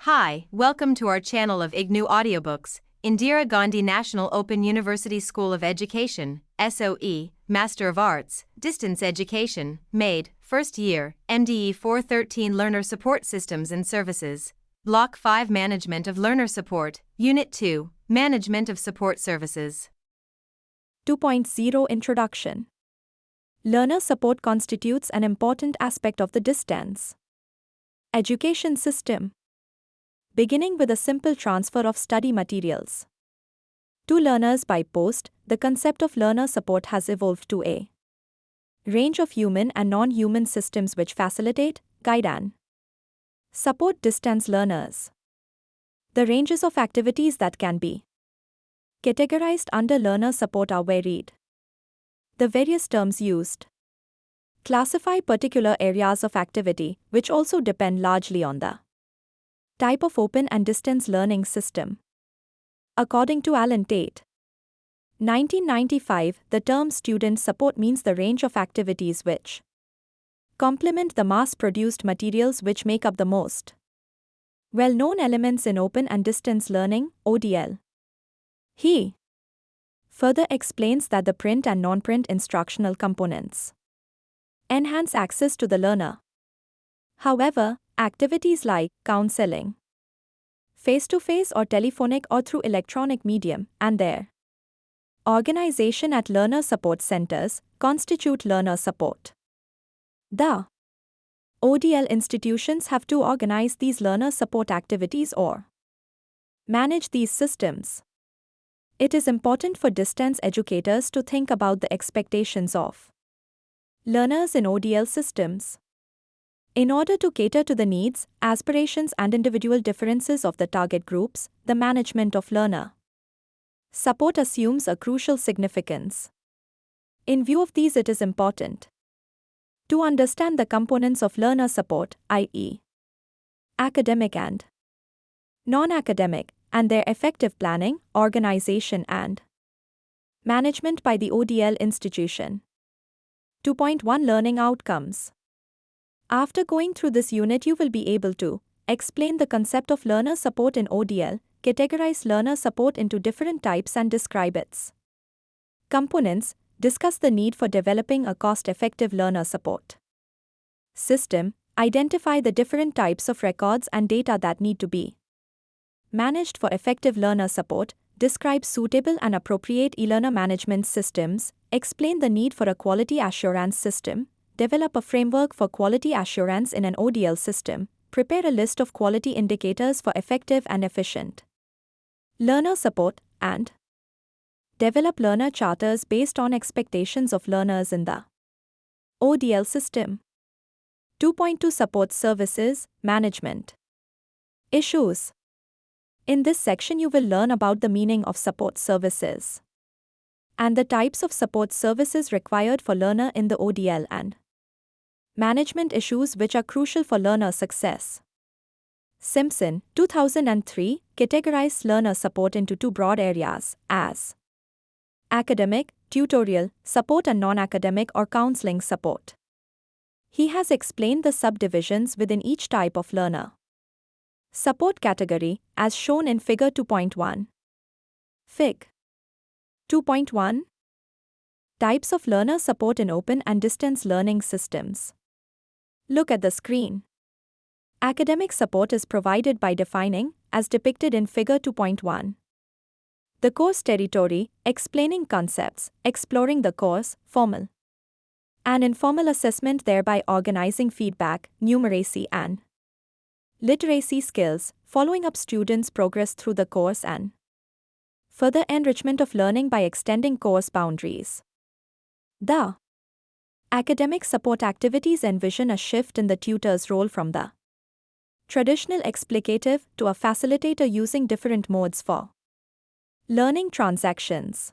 Hi, welcome to our channel of IGNOU Audiobooks, Indira Gandhi National Open University School of Education, SOE, Master of Arts, Distance Education, MAID, First Year, MDE 413 Learner Support Systems and Services. Block-5 Management of Learner Support, Unit 2, Management of Support Services. 2.0 Introduction. Learner support constitutes an important aspect of the distance education system, beginning with a simple transfer of study materials to learners by post. The concept of learner support has evolved to a range of human and non-human systems which facilitate, guide and support distance learners. The ranges of activities that can be categorized under learner support are varied. The various terms used classify particular areas of activity, which also depend largely on the type of open and distance learning system. According to Alan Tate, 1995, the term student support means the range of activities which complement the mass-produced materials which make up the most well-known elements in open and distance learning, ODL. He further explains that the print and non-print instructional components enhance access to the learner. However, activities like counseling, face-to-face or telephonic or through electronic medium, and their organization at learner support centers constitute learner support. The ODL institutions have to organize these learner support activities or manage these systems. It is important for distance educators to think about the expectations of learners in ODL systems. In order to cater to the needs, aspirations, and individual differences of the target groups, the management of learner support assumes a crucial significance. In view of these, it is important to understand the components of learner support, i.e., academic and non-academic, and their effective planning, organization, and management by the ODL institution. 2.1 Learning Outcomes. After going through this unit, you will be able to explain the concept of learner support in ODL, categorize learner support into different types and describe its components, discuss the need for developing a cost-effective learner support system, identify the different types of records and data that need to be managed for effective learner support, describe suitable and appropriate e-learner management systems, explain the need for a quality assurance system, develop a framework for quality assurance in an ODL system, prepare a list of quality indicators for effective and efficient learner support, and develop learner charters based on expectations of learners in the ODL system. 2.2 Support Services, Management. Issues. In this section, you will learn about the meaning of support services and the types of support services required for learner in the ODL and management issues which are crucial for learner success. Simpson, 2003, categorized learner support into two broad areas, as academic, tutorial, support and non-academic or counseling support. He has explained the subdivisions within each type of learner support category, as shown in Figure 2.1. Fig. 2.1 Types of learner support in open and distance learning systems. Look at the screen. Academic support is provided by defining, as depicted in Figure 2.1, the course territory, explaining concepts, exploring the course, formal and informal assessment, thereby organizing feedback, numeracy and literacy skills, following up students' progress through the course, and further enrichment of learning by extending course boundaries. The academic support activities envision a shift in the tutor's role from the traditional explicative to a facilitator using different modes for learning transactions.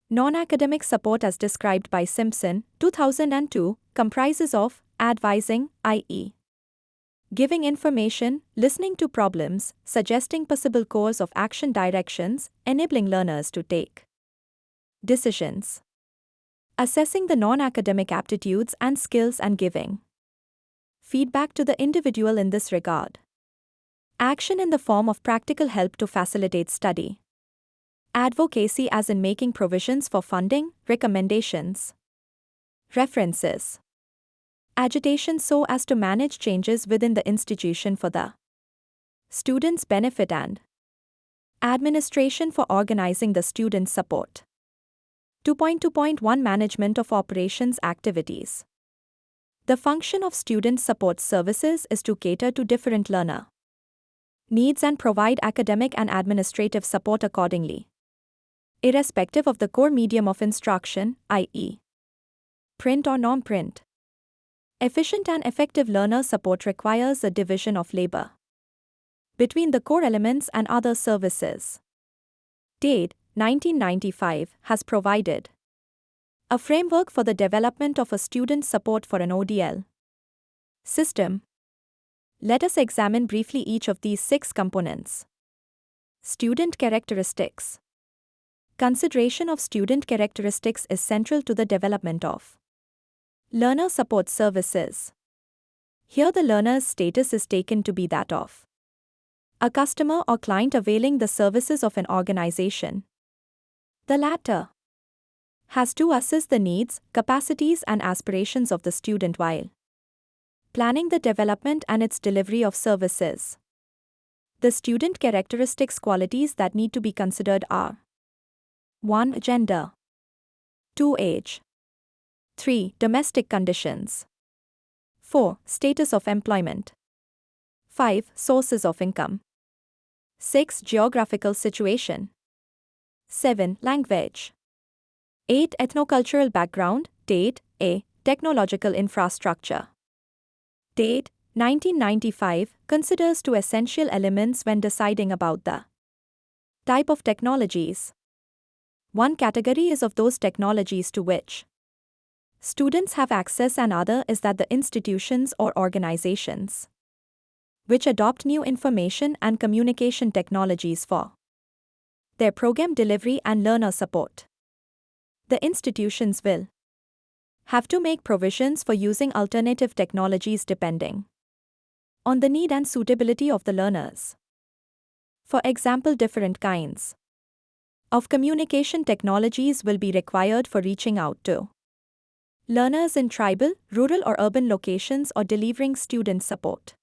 Non-academic support, as described by Simpson, 2002, comprises of advising, i.e., giving information, listening to problems, suggesting possible course of action directions, enabling learners to take decisions, assessing the non-academic aptitudes and skills, and giving feedback to the individual in this regard. Action in the form of practical help to facilitate study. Advocacy as in making provisions for funding, recommendations. References. Agitation so as to manage changes within the institution for the students' benefit and administration for organizing the student support. 2.2.1 Management of operations activities. The function of student support services is to cater to different learner needs and provide academic and administrative support accordingly, irrespective of the core medium of instruction, i.e., print or non-print. Efficient and effective learner support requires a division of labor between the core elements and other services. Dade, 1995, has provided a framework for the development of a student support for an ODL system. Let us examine briefly each of these 6 components. Student characteristics. Consideration of student characteristics is central to the development of learner support services. Here the learner's status is taken to be that of a customer or client availing the services of an organization. The latter has to assess the needs, capacities and aspirations of the student while planning the development and its delivery of services. The student characteristics qualities that need to be considered are 1. Gender. 2. Age. 3. Domestic conditions. 4. Status of employment. 5. Sources of income. 6. Geographical situation. 7. Language. 8. Ethnocultural background. Date. A. Technological infrastructure. Date, 1995, considers 2 essential elements when deciding about the type of technologies. One category is of those technologies to which students have access and other is that the institutions or organizations which adopt new information and communication technologies for their program delivery and learner support. The institutions will have to make provisions for using alternative technologies depending on the need and suitability of the learners. For example, different kinds of communication technologies will be required for reaching out to learners in tribal, rural or urban locations or delivering student support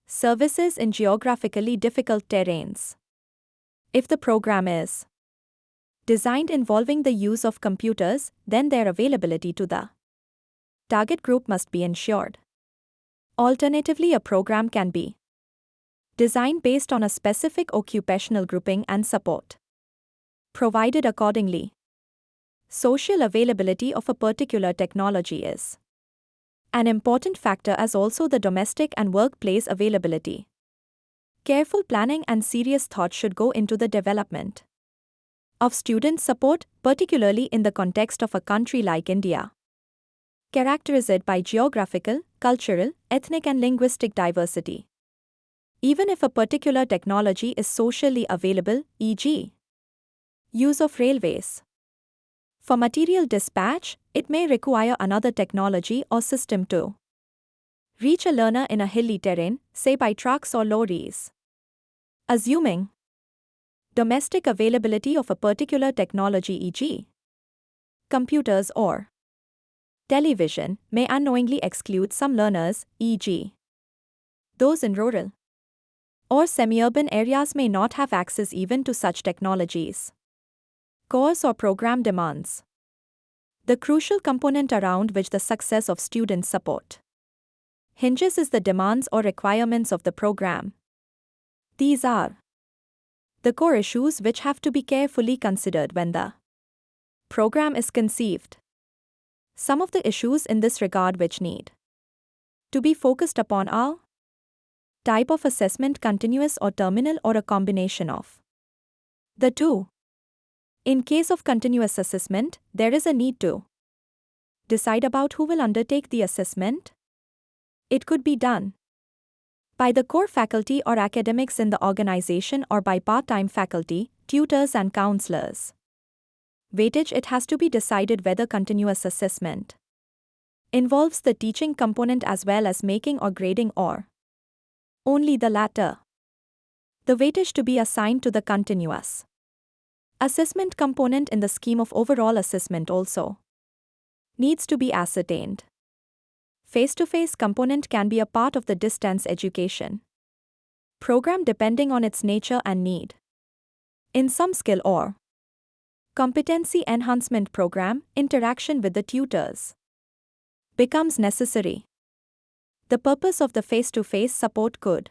services in geographically difficult terrains. If the program is designed involving the use of computers, then their availability to the target group must be ensured. Alternatively, a program can be designed based on a specific occupational grouping and support provided accordingly. Social availability of a particular technology is an important factor, as also the domestic and workplace availability. Careful planning and serious thought should go into the development of student support, particularly in the context of a country like India, characterized by geographical, cultural, ethnic and linguistic diversity. Even if a particular technology is socially available, e.g., use of railways for material dispatch, it may require another technology or system to reach a learner in a hilly terrain, say by trucks or lorries. Assuming domestic availability of a particular technology, e.g., computers or television, may unknowingly exclude some learners, e.g., those in rural or semi-urban areas may not have access even to such technologies. Course or program demands. The crucial component around which the success of student support hinges is the demands or requirements of the program. These are the core issues which have to be carefully considered when the program is conceived. Some of the issues in this regard which need to be focused upon are type of assessment, continuous or terminal, or a combination of the two. In case of continuous assessment, there is a need to decide about who will undertake the assessment. It could be done by the core faculty or academics in the organization or by part-time faculty, tutors and counselors. Weightage: it has to be decided whether continuous assessment involves the teaching component as well as making or grading, or only the latter. The weightage to be assigned to the continuous assessment component in the scheme of overall assessment also needs to be ascertained. Face-to-face component can be a part of the distance education program depending on its nature and need. In some skill or competency enhancement program, interaction with the tutors becomes necessary. The purpose of the face-to-face support could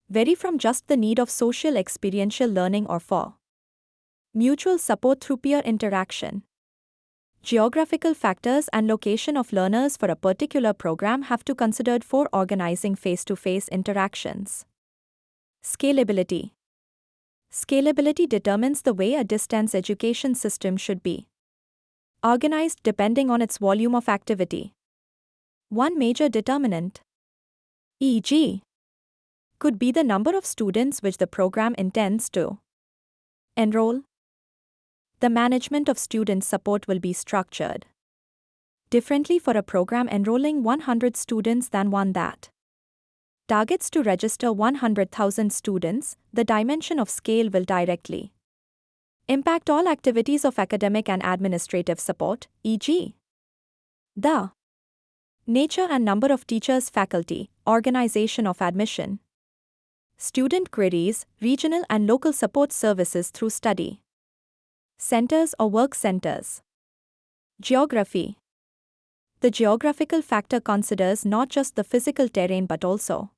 vary from just the need of social experiential learning or for mutual support through peer interaction. Geographical factors and location of learners for a particular program have to be considered for organizing face-to-face interactions. Scalability. Scalability determines the way a distance education system should be organized depending on its volume of activity. One major determinant, e.g., could be the number of students which the program intends to enroll. The management of student support will be structured differently for a program enrolling 100 students than one that targets to register 100,000 students. The dimension of scale will directly impact all activities of academic and administrative support, e.g., the nature and number of teachers, faculty, organization of admission, student queries, regional and local support services through study centers or work centers. Geography. The geographical factor considers not just the physical terrain but also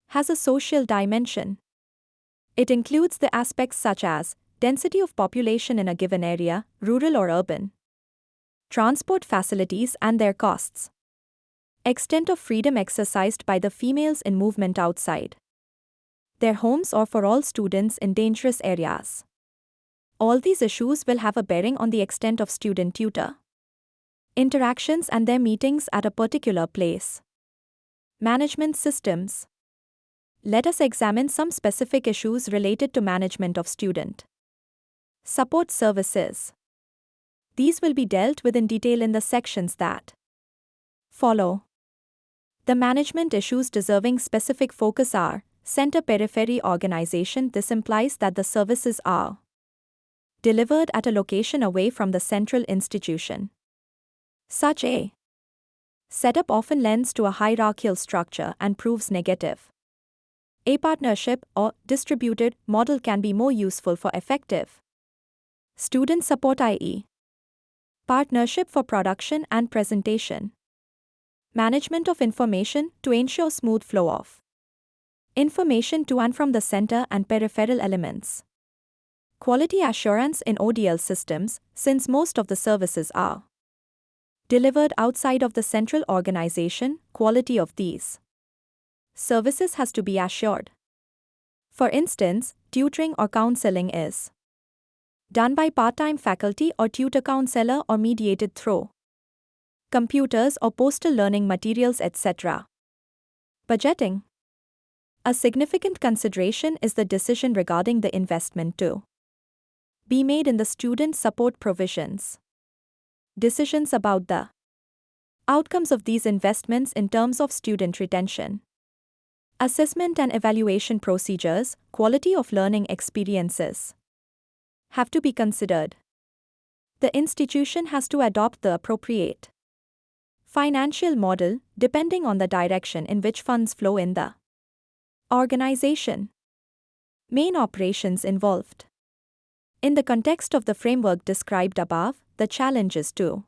has a social dimension. It includes the aspects such as density of population in a given area, rural or urban, transport facilities and their costs, extent of freedom exercised by the females in movement outside their homes or for all students in dangerous areas. All these issues will have a bearing on the extent of student-tutor interactions and their meetings at a particular place. Management systems. Let us examine some specific issues related to management of student support services. These will be dealt with in detail in the sections that follow. The management issues deserving specific focus are center periphery organization. This implies that the services are delivered at a location away from the central institution. Such a setup often lends to a hierarchical structure and proves negative. A partnership or distributed model can be more useful for effective student support, i.e., partnership for production and presentation. Management of information to ensure smooth flow of information to and from the center and peripheral elements. Quality assurance in ODL systems, since most of the services are delivered outside of the central organization, quality of these services has to be assured. For instance, tutoring or counseling is done by part-time faculty or tutor counselor or mediated through computers or postal learning materials, etc. Budgeting. A significant consideration is the decision regarding the investment to be made in the student support provisions. Decisions about the outcomes of these investments in terms of student retention, assessment and evaluation procedures, quality of learning experiences have to be considered. The institution has to adopt the appropriate financial model depending on the direction in which funds flow in the organization. Main operations involved. In the context of the framework described above, the challenge is to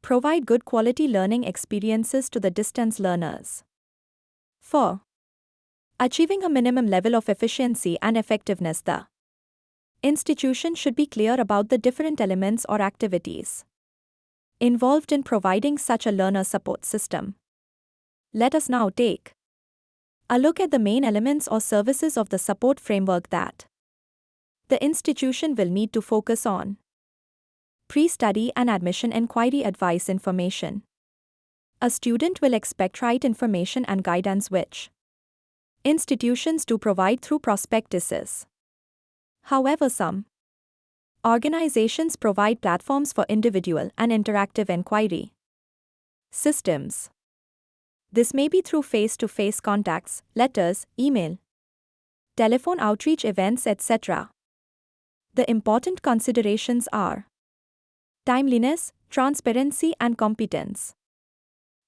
provide good quality learning experiences to the distance learners. 4. Achieving a minimum level of efficiency and effectiveness, the institution should be clear about the different elements or activities involved in providing such a learner support system. Let us now take a look at the main elements or services of the support framework that the institution will need to focus on. Pre-study and admission inquiry advice information. A student will expect right information and guidance which institutions do provide through prospectuses. However, some organizations provide platforms for individual and interactive inquiry systems. This may be through face-to-face contacts, letters, email, telephone outreach events, etc. The important considerations are timeliness, transparency, and competence.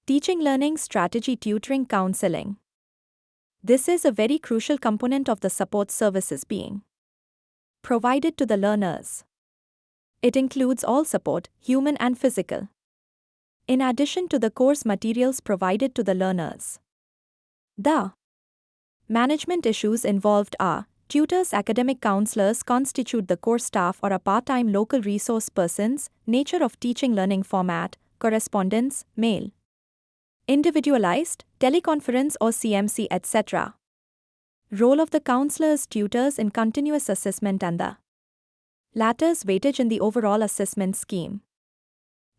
Teaching, learning, strategy, tutoring, counseling. This is a very crucial component of the support services being provided to the learners. It includes all support, human and physical, in addition to the course materials provided to the learners. The management issues involved are tutors, academic counselors constitute the core staff or a part-time local resource persons, nature of teaching, learning format, correspondence, mail, individualized, teleconference or CMC, etc. Role of the counselors, tutors in continuous assessment and the latter's weightage in the overall assessment scheme.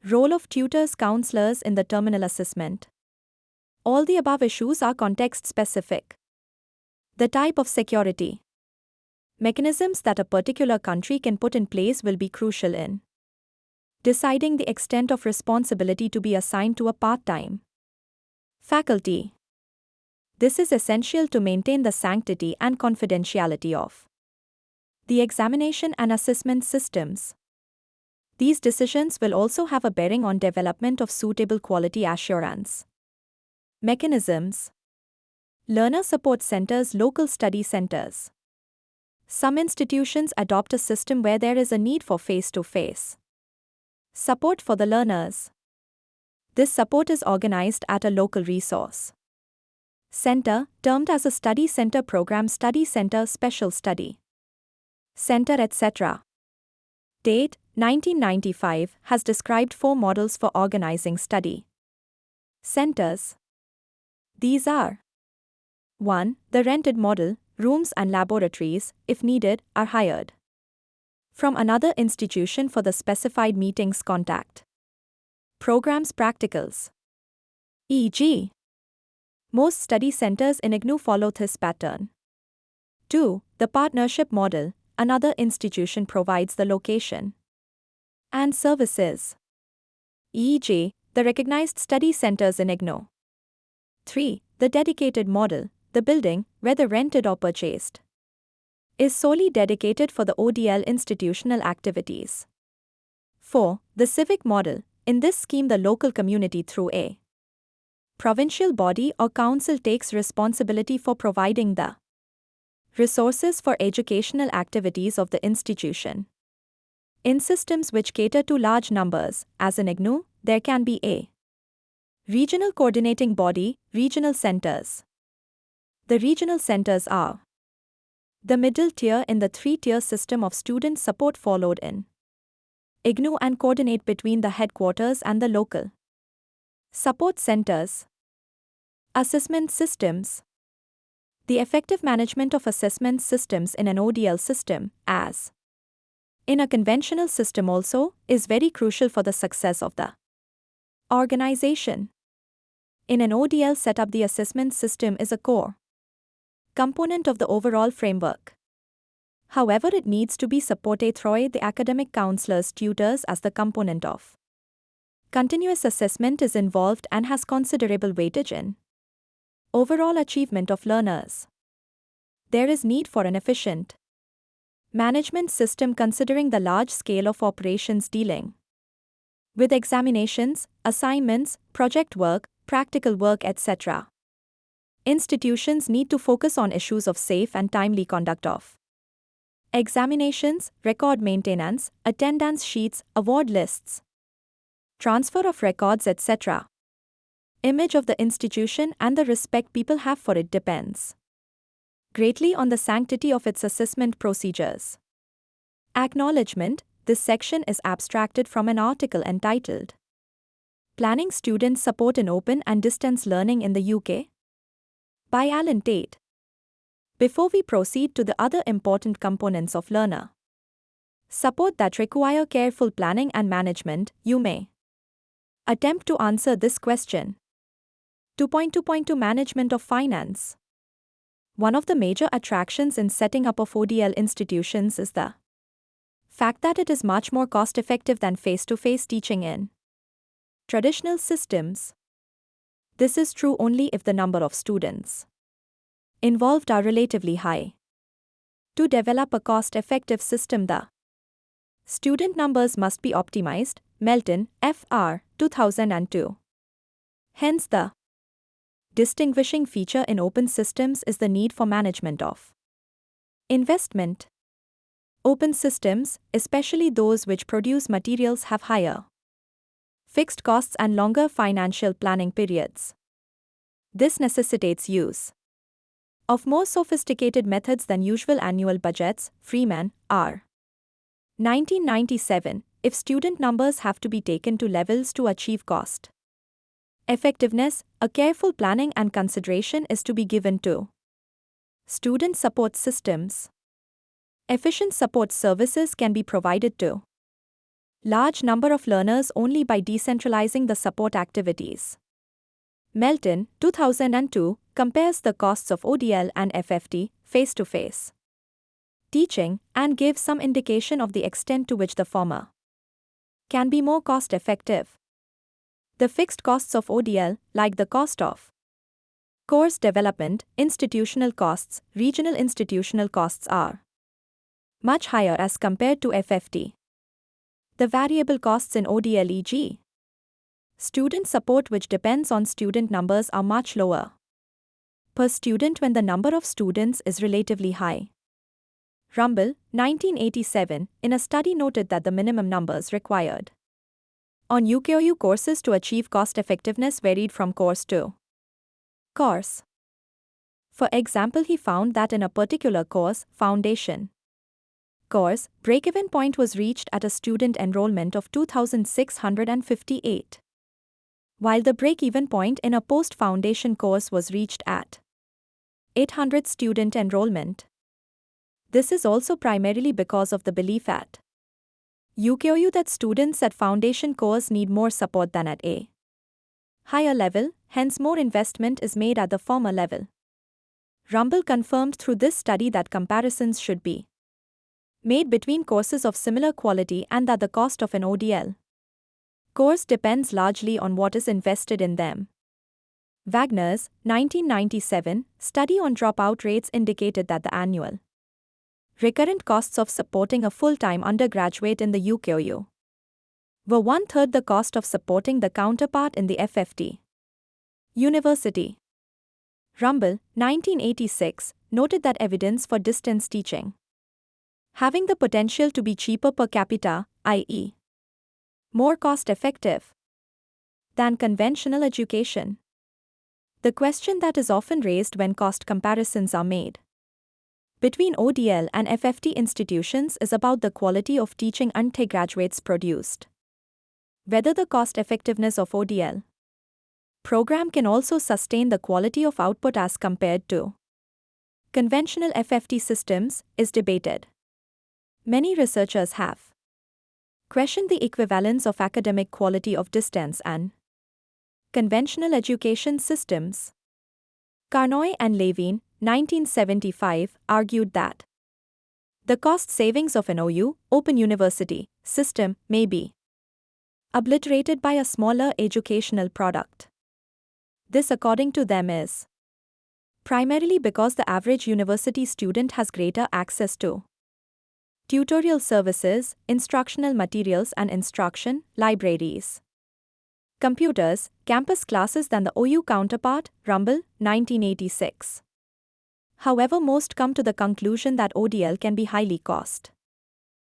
Role of tutors, counselors in the terminal assessment. All the above issues are context-specific. The type of security mechanisms that a particular country can put in place will be crucial in deciding the extent of responsibility to be assigned to a part-time faculty. This is essential to maintain the sanctity and confidentiality of the examination and assessment systems. These decisions will also have a bearing on development of suitable quality assurance mechanisms. Learner support centers, local study centers. Some institutions adopt a system where there is a need for face-to-face support for the learners. This support is organized at a local resource center, termed as a study center, program study center, special study center, etc. Date 1995 has described 4 models for organizing study centers. These are 1. The rented model, rooms and laboratories, if needed, are hired from another institution for the specified meetings contact. Programs practicals. E.g. most study centers in IGNOU follow this pattern. 2. The partnership model, another institution provides the location and services. E.g. the recognized study centers in IGNOU. 3. The dedicated model, the building, whether rented or purchased, is solely dedicated for the ODL institutional activities. 4. The civic model, in this scheme the local community through a provincial body or council takes responsibility for providing the resources for educational activities of the institution. In systems which cater to large numbers, as in IGNOU, there can be a regional coordinating body, regional centers. The regional centers are the middle tier in the 3-tier system of student support followed in IGNOU and coordinate between the headquarters and the local support centers. Assessment systems. The effective management of assessment systems in an ODL system, as in a conventional system also, is very crucial for the success of the organization. In an ODL setup, the assessment system is a core component of the overall framework. However, it needs to be supported through the academic counselors, tutors as the component of continuous assessment is involved and has considerable weightage in overall achievement of learners. There is need for an efficient management system considering the large scale of operations dealing with examinations, assignments, project work, practical work, etc. Institutions need to focus on issues of safe and timely conduct of examinations, record maintenance, attendance sheets, award lists, transfer of records, etc. Image of the institution and the respect people have for it depends greatly on the sanctity of its assessment procedures. Acknowledgement. This section is abstracted from an article entitled Planning Student Support in Open and Distance Learning in the UK by Alan Tate. Before we proceed to the other important components of learner support that require careful planning and management, you may attempt to answer this question. 2.2.2 Management of Finance. One of the major attractions in setting up of ODL institutions is the fact that it is much more cost-effective than face-to-face teaching in traditional systems. This is true only if the number of students involved are relatively high. To develop a cost-effective system, the student numbers must be optimized. Melton, Fr. 2002. Hence, the distinguishing feature in open systems is the need for management of investment. Open systems, especially those which produce materials, have higher fixed costs and longer financial planning periods. This necessitates use of more sophisticated methods than usual annual budgets. Freeman, R. 1997. If student numbers have to be taken to levels to achieve cost effectiveness, a careful planning and consideration is to be given to student support systems. Efficient support services can be provided to large number of learners only by decentralizing the support activities. Melton, 2002, compares the costs of ODL and FFT, face-to-face teaching, and gives some indication of the extent to which the former can be more cost-effective. The fixed costs of ODL, like the cost of course development, institutional costs, regional institutional costs, are much higher as compared to FFT. The variable costs in ODL, e.g., student support, which depends on student numbers, are much lower per student when the number of students is relatively high. Rumble, 1987, in a study noted that the minimum numbers required on IGNOU courses to achieve cost effectiveness varied from course to course. For example, he found that in a particular course, foundation course, break-even point was reached at a student enrollment of 2,658, while the break-even point in a post-foundation course was reached at 800 student enrollment. This is also primarily because of the belief at IGNOU that students at foundation course need more support than at a higher level, hence more investment is made at the former level. Rumble confirmed through this study that comparisons should be made between courses of similar quality and that the cost of an ODL course depends largely on what is invested in them. Wagner's 1997 study on dropout rates indicated that the annual recurrent costs of supporting a full-time undergraduate in the IGNOU were one-third the cost of supporting the counterpart in the FFT university. Rumble, 1986, noted that evidence for distance teaching having the potential to be cheaper per capita, i.e., more cost-effective than conventional education. The question that is often raised when cost comparisons are made between ODL and FFT institutions is about the quality of teaching undergraduates produced. Whether the cost-effectiveness of ODL program can also sustain the quality of output as compared to conventional FFT systems is debated. Many researchers have questioned the equivalence of academic quality of distance and conventional education systems. Carnoy and Levine, 1975, argued that the cost savings of an open university system may be obliterated by a smaller educational product. This, according to them, is primarily because the average university student has greater access to tutorial services, instructional materials and instruction, libraries, computers, campus classes than the OU counterpart. Rumble, 1986. However, most come to the conclusion that ODL can be highly cost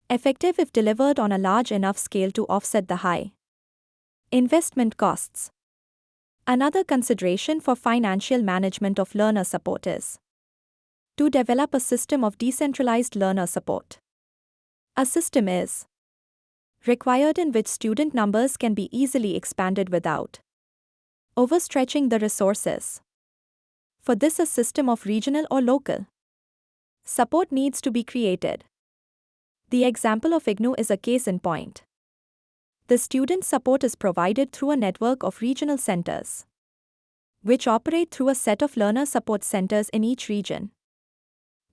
effective if delivered on a large enough scale to offset the high investment costs. Another consideration for financial management of learner support is to develop a system of decentralized learner support. A system is required in which student numbers can be easily expanded without overstretching the resources. For this, a system of regional or local support needs to be created. The example of IGNOU is a case in point. The student support is provided through a network of regional centers, which operate through a set of learner support centers in each region.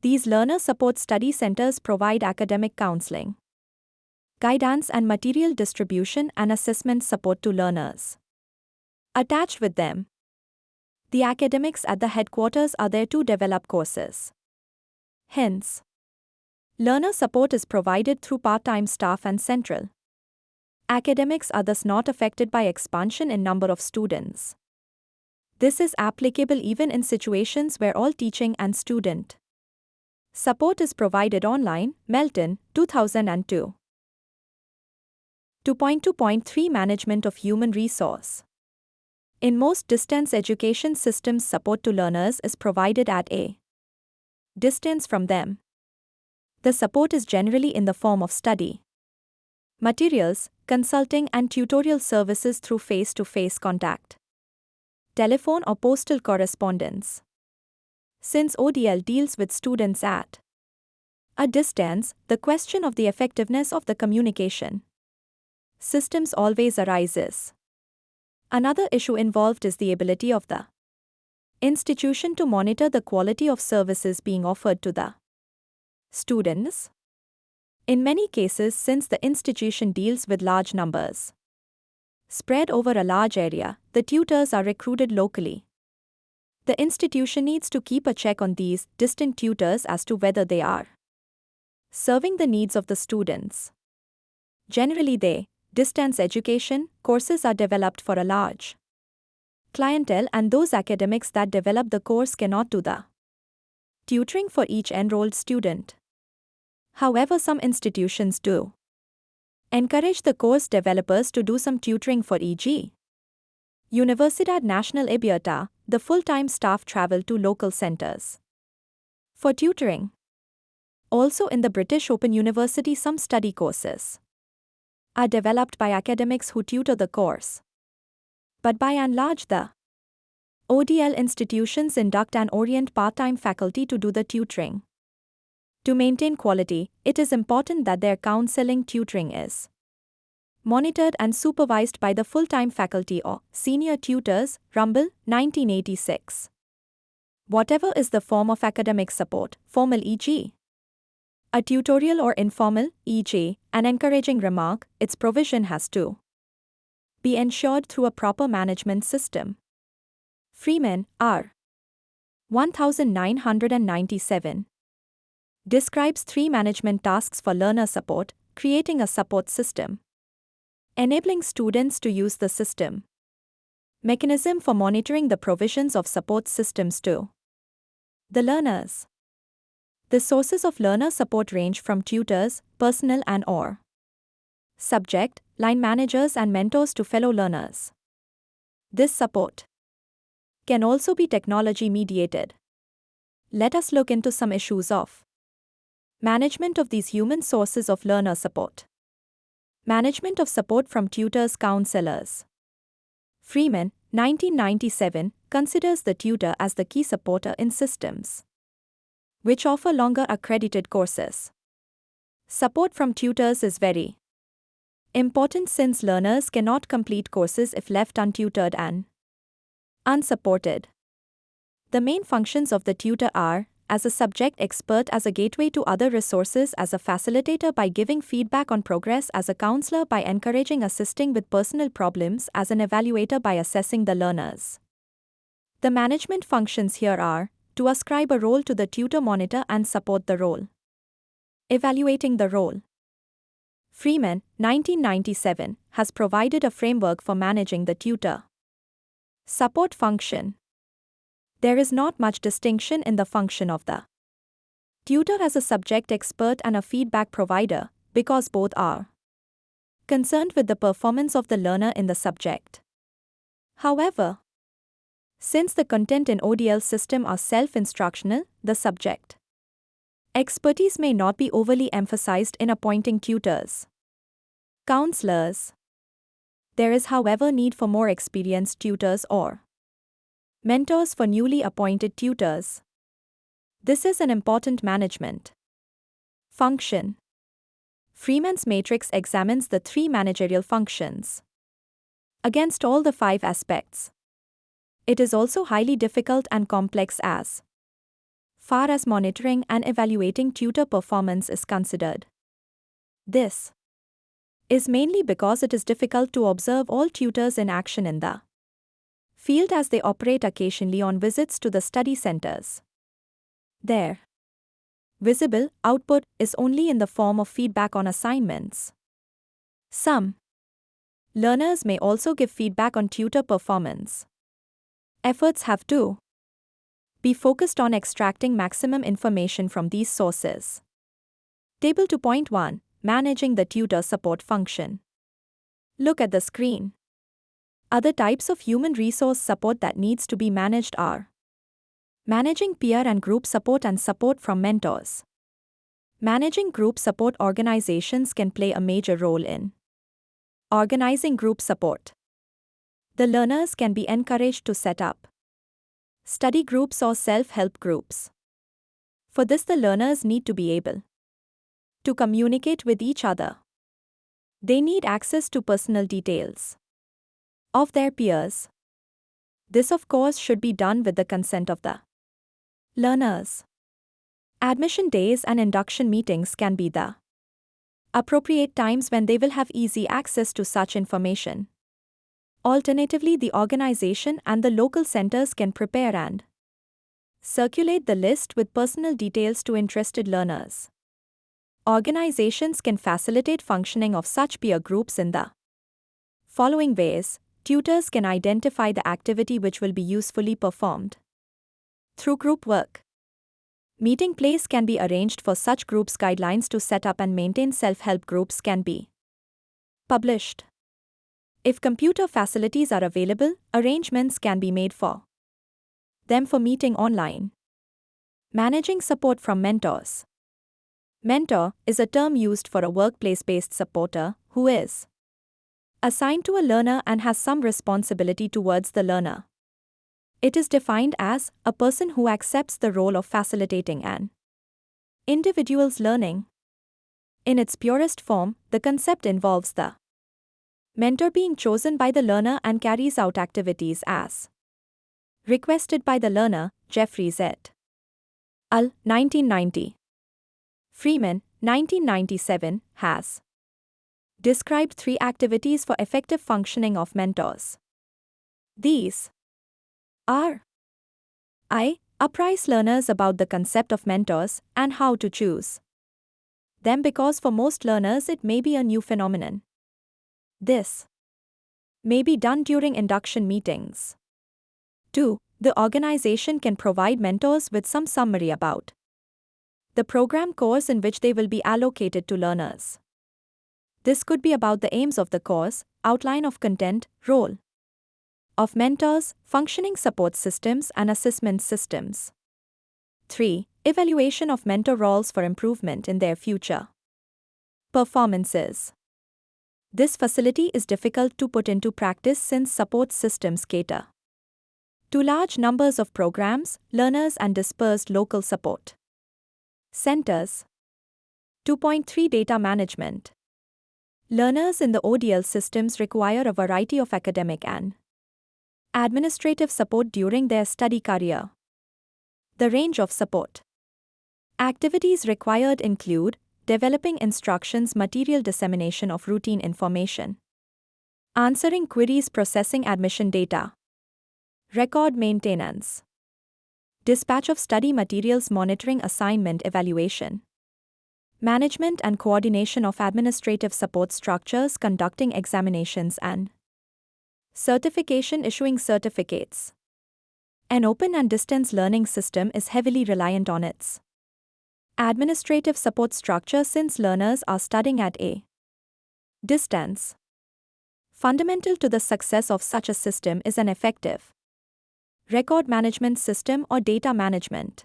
These learner support study centers provide academic counseling, guidance and material distribution and assessment support to learners. Attached with them, the academics at the headquarters are there to develop courses. Hence, Learner support is provided through part-time staff and central. Academics are thus not affected by expansion in number of students. This is applicable even in situations where all teaching and student support is provided online. Melton, 2002. 2.2.3 Management of Human Resource. In most distance education systems, support to learners is provided at a distance from them. The support is generally in the form of study materials, consulting and tutorial services through face-to-face contact, telephone or postal correspondence. Since ODL deals with students at a distance, the question of the effectiveness of the communication systems always arises. Another issue involved is the ability of the institution to monitor the quality of services being offered to the students. In many cases, since the institution deals with large numbers spread over a large area, the tutors are recruited locally. The institution needs to keep a check on these distant tutors as to whether they are serving the needs of the students. Generally, distance education courses are developed for a large clientele, and those academics that develop the course cannot do the tutoring for each enrolled student. However, some institutions do encourage the course developers to do some tutoring for e.g. Universidad Nacional Abierta, the full-time staff travel to local centers for tutoring. Also in the British Open University, some study courses are developed by academics who tutor the course. But by and large, the ODL institutions induct and orient part-time faculty to do the tutoring. To maintain quality, it is important that their counseling tutoring is monitored and supervised by the full-time faculty or senior tutors. Rumble, 1986. Whatever is the form of academic support, formal e.g. a tutorial or informal, e.g., an encouraging remark, its provision has to be ensured through a proper management system. Freeman, R. 1997. Describes 3 management tasks for learner support: creating a support system, enabling students to use the system, mechanism for monitoring the provisions of support systems to the learners. The sources of learner support range from tutors, personnel and/or subject, line managers and mentors to fellow learners. This support can also be technology mediated. Let us look into some issues of management of these human sources of learner support. Management of support from tutors, counselors. Freeman, 1997, considers the tutor as the key supporter in systems which offer longer accredited courses. Support from tutors is very important since learners cannot complete courses if left untutored and unsupported. The main functions of the tutor are, as a subject expert, as a gateway to other resources, as a facilitator by giving feedback on progress, as a counselor by encouraging assisting with personal problems, as an evaluator by assessing the learners. The management functions here are to ascribe a role to the tutor, monitor and support the role, evaluating the role. Freeman, 1997, has provided a framework for managing the tutor support function. There is not much distinction in the function of the tutor as a subject expert and a feedback provider, because both are concerned with the performance of the learner in the subject. However, since the content in ODL system are self-instructional, the subject expertise may not be overly emphasized in appointing tutors, counselors. There is, however, need for more experienced tutors or mentors for newly appointed tutors. This is an important management function. Freeman's matrix examines the 3 managerial functions against all the 5 aspects. It is also highly difficult and complex as far as monitoring and evaluating tutor performance is considered. This is mainly because it is difficult to observe all tutors in action in the field, as they operate occasionally on visits to the study centers. There Visible output is only in the form of feedback on assignments. Some learners may also give feedback on tutor performance. Efforts have to be focused on extracting maximum information from these sources. Table 2.1 Managing the tutor support function. Look at the screen. Other types of human resource support that needs to be managed are managing peer and group support and support from mentors. Managing group support. Organizations can play a major role in organizing group support. The learners can be encouraged to set up study groups or self-help groups. For this, the learners need to be able to communicate with each other. They need access to personal details of their peers. This, of course, should be done with the consent of the learners. Admission days and induction meetings can be the appropriate times when they will have easy access to such information. Alternatively, the organization and the local centers can prepare and circulate the list with personal details to interested learners. Organizations can facilitate functioning of such peer groups in the following ways. Tutors can identify the activity which will be usefully performed through group work. Meeting place can be arranged for such groups. Guidelines to set up and maintain self-help groups can be published. If computer facilities are available, arrangements can be made for them for meeting online. Managing support from mentors. Mentor is a term used for a workplace-based supporter who is assigned to a learner and has some responsibility towards the learner. It is defined as a person who accepts the role of facilitating an individual's learning. In its purest form, the concept involves the mentor being chosen by the learner and carries out activities as requested by the learner. Jeffries et al. 1990. Freeman, 1997, has described 3 activities for effective functioning of mentors. These are I. Apprise learners about the concept of mentors and how to choose them, because for most learners it may be a new phenomenon. This may be done during induction meetings. 2. The organization can provide mentors with some summary about the program course in which they will be allocated to learners. This could be about the aims of the course, outline of content, role of mentors, functioning support systems and assessment systems. 3. Evaluation of mentor roles for improvement in their future performances. This facility is difficult to put into practice since support systems cater to large numbers of programs, learners and dispersed local support centers. 2.3 Data management. Learners in the ODL systems require a variety of academic and administrative support during their study career. The range of support activities required include developing instructions, material dissemination of routine information, answering queries, processing admission data, record maintenance, dispatch of study materials, monitoring assignment evaluation, management and coordination of administrative support structures, conducting examinations and certification, issuing certificates. An open and distance learning system is heavily reliant on its administrative support structure since learners are studying at a distance. Fundamental to the success of such a system is an effective record management system or data management.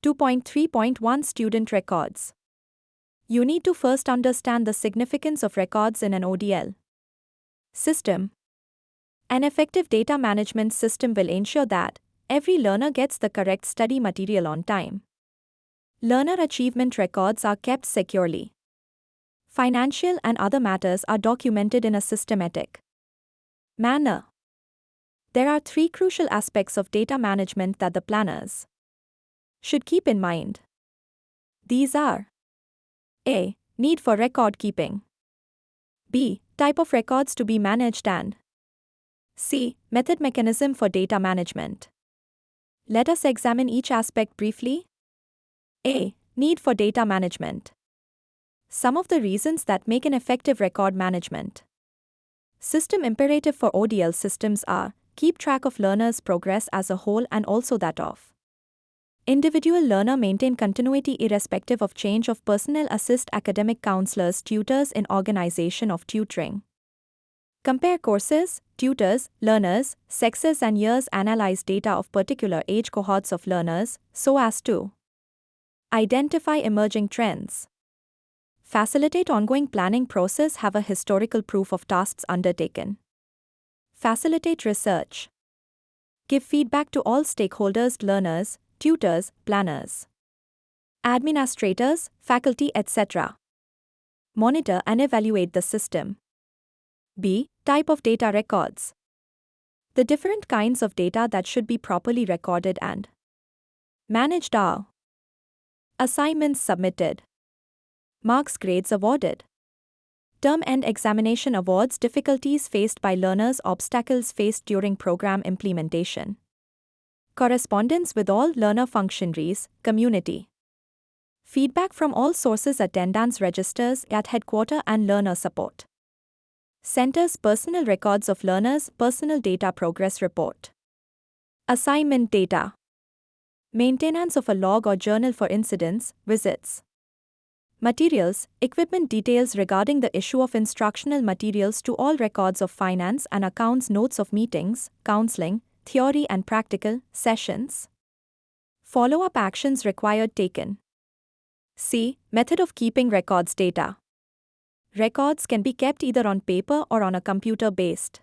2.3.1 Student records. You need to first understand the significance of records in an ODL system. An effective data management system will ensure that every learner gets the correct study material on time. Learner achievement records are kept securely. Financial and other matters are documented in a systematic manner. There are 3 crucial aspects of data management that the planners should keep in mind. These are A. Need for record keeping. B. Type of records to be managed and C. Method mechanism for data management. Let us examine each aspect briefly. A. Need for data management. Some of the reasons that make an effective record management. System imperative for ODL systems are: keep track of learners' progress as a whole and also that of individual learner, maintain continuity irrespective of change of personnel, assist academic counselors, tutors in organization of tutoring. Compare courses, tutors, learners, sexes and years, analyze data of particular age cohorts of learners, so as to identify emerging trends. Facilitate ongoing planning process, have a historical proof of tasks undertaken. Facilitate research. Give feedback to all stakeholders, learners, tutors, planners, administrators, faculty, etc. Monitor and evaluate the system. B. Type of data records. The different kinds of data that should be properly recorded and managed are: assignments submitted, marks, grades awarded, term end examination awards, difficulties faced by learners, obstacles faced during program implementation, correspondence with all learner functionaries, community, feedback from all sources, attendance registers at headquarters and learner support centers, personal records of learners, personal data, progress report, assignment data, maintenance of a log or journal for incidents, visits, materials, equipment, details regarding the issue of instructional materials to all, records of finance and accounts, notes of meetings, counseling, theory and practical sessions, follow-up actions required taken. C. Method of keeping records data. Records can be kept either on paper or on a computer-based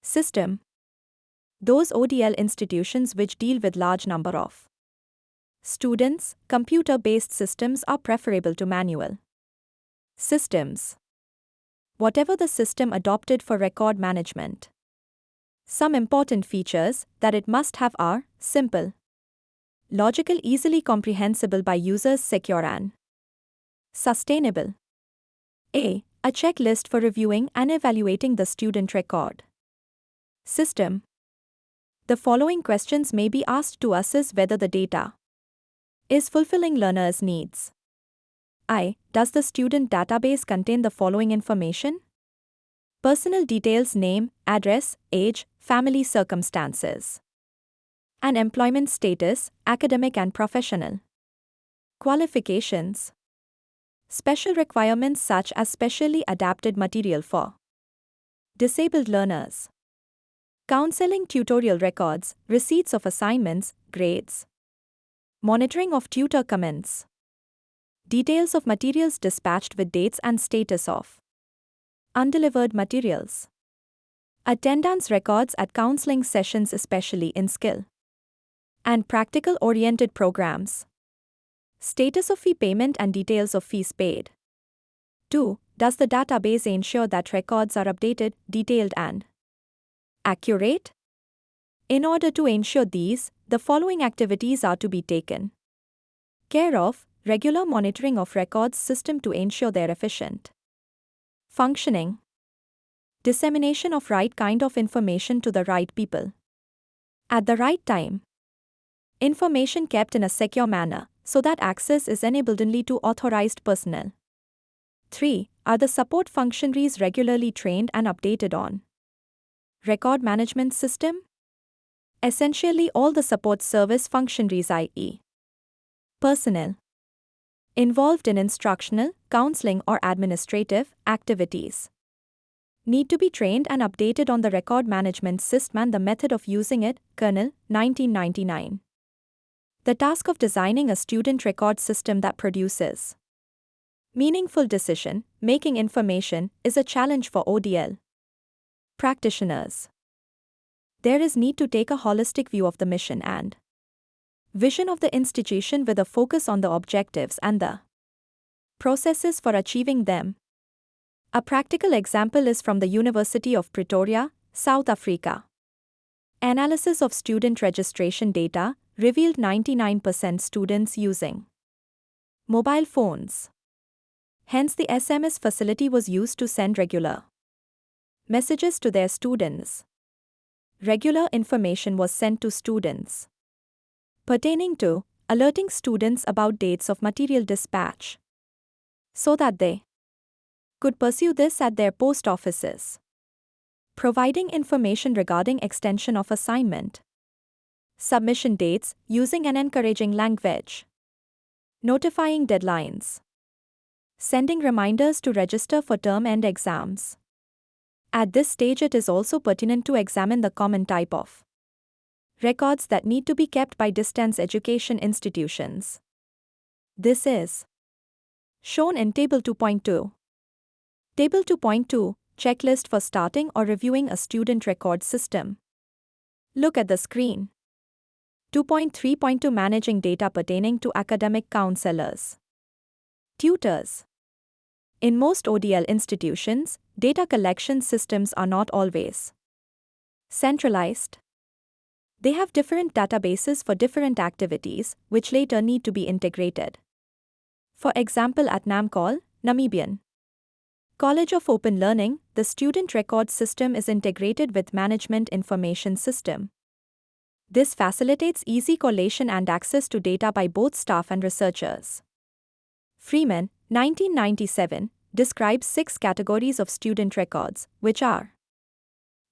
system. Those ODL institutions which deal with large number of students, computer-based systems are preferable to manual systems. Whatever the system adopted for record management. Some important features that it must have are: simple, logical, easily comprehensible by users, secure and sustainable. A checklist for reviewing and evaluating the student record system. The following questions may be asked to assess whether the data is fulfilling learners' needs. I. Does the student database contain the following information? Personal details: name, address, age, family circumstances, and employment status, academic and professional qualifications. Special requirements such as specially adapted material for disabled learners, counseling, tutorial records, receipts of assignments, grades, monitoring of tutor comments, details of materials dispatched with dates and status of undelivered materials, attendance records at counseling sessions, especially in skill and practical-oriented programs, status of fee payment and details of fees paid. 2. Does the database ensure that records are updated, detailed and accurate? In order to ensure these, the following activities are to be taken care of: regular monitoring of records system to ensure their efficient functioning, dissemination of right kind of information to the right people at the right time, information kept in a secure manner so that access is enabled only to authorized personnel. 3. Are the support functionaries regularly trained and updated on record management system? Essentially all the support service functionaries, i.e. personnel involved in instructional, counseling or administrative activities, need to be trained and updated on the record management system and the method of using it. Kernel, 1999. The task of designing a student record system that produces meaningful decision-making information is a challenge for ODL practitioners. There is need to take a holistic view of the mission and vision of the institution with a focus on the objectives and the processes for achieving them. A practical example is from the University of Pretoria, South Africa. Analysis of student registration data revealed 99% students using mobile phones. Hence the SMS facility was used to send regular messages to their students. Regular information was sent to students pertaining to alerting students about dates of material dispatch, so that they could pursue this at their post offices. Providing information regarding extension of assignment, submission dates using an encouraging language, notifying deadlines, sending reminders to register for term-end exams. At this stage, it is also pertinent to examine the common type of records that need to be kept by distance education institutions. This is shown in Table 2.2. Table 2.2, Checklist for starting or reviewing a student record system. Look at the screen. 2.3.2 Managing data pertaining to academic counselors. Tutors. In most ODL institutions, data collection systems are not always centralized. They have different databases for different activities, which later need to be integrated. For example, at NAMCOL, Namibian College of Open Learning, the student record system is integrated with Management Information System. This facilitates easy collation and access to data by both staff and researchers. Freeman, 1997, describes 6 categories of student records, which are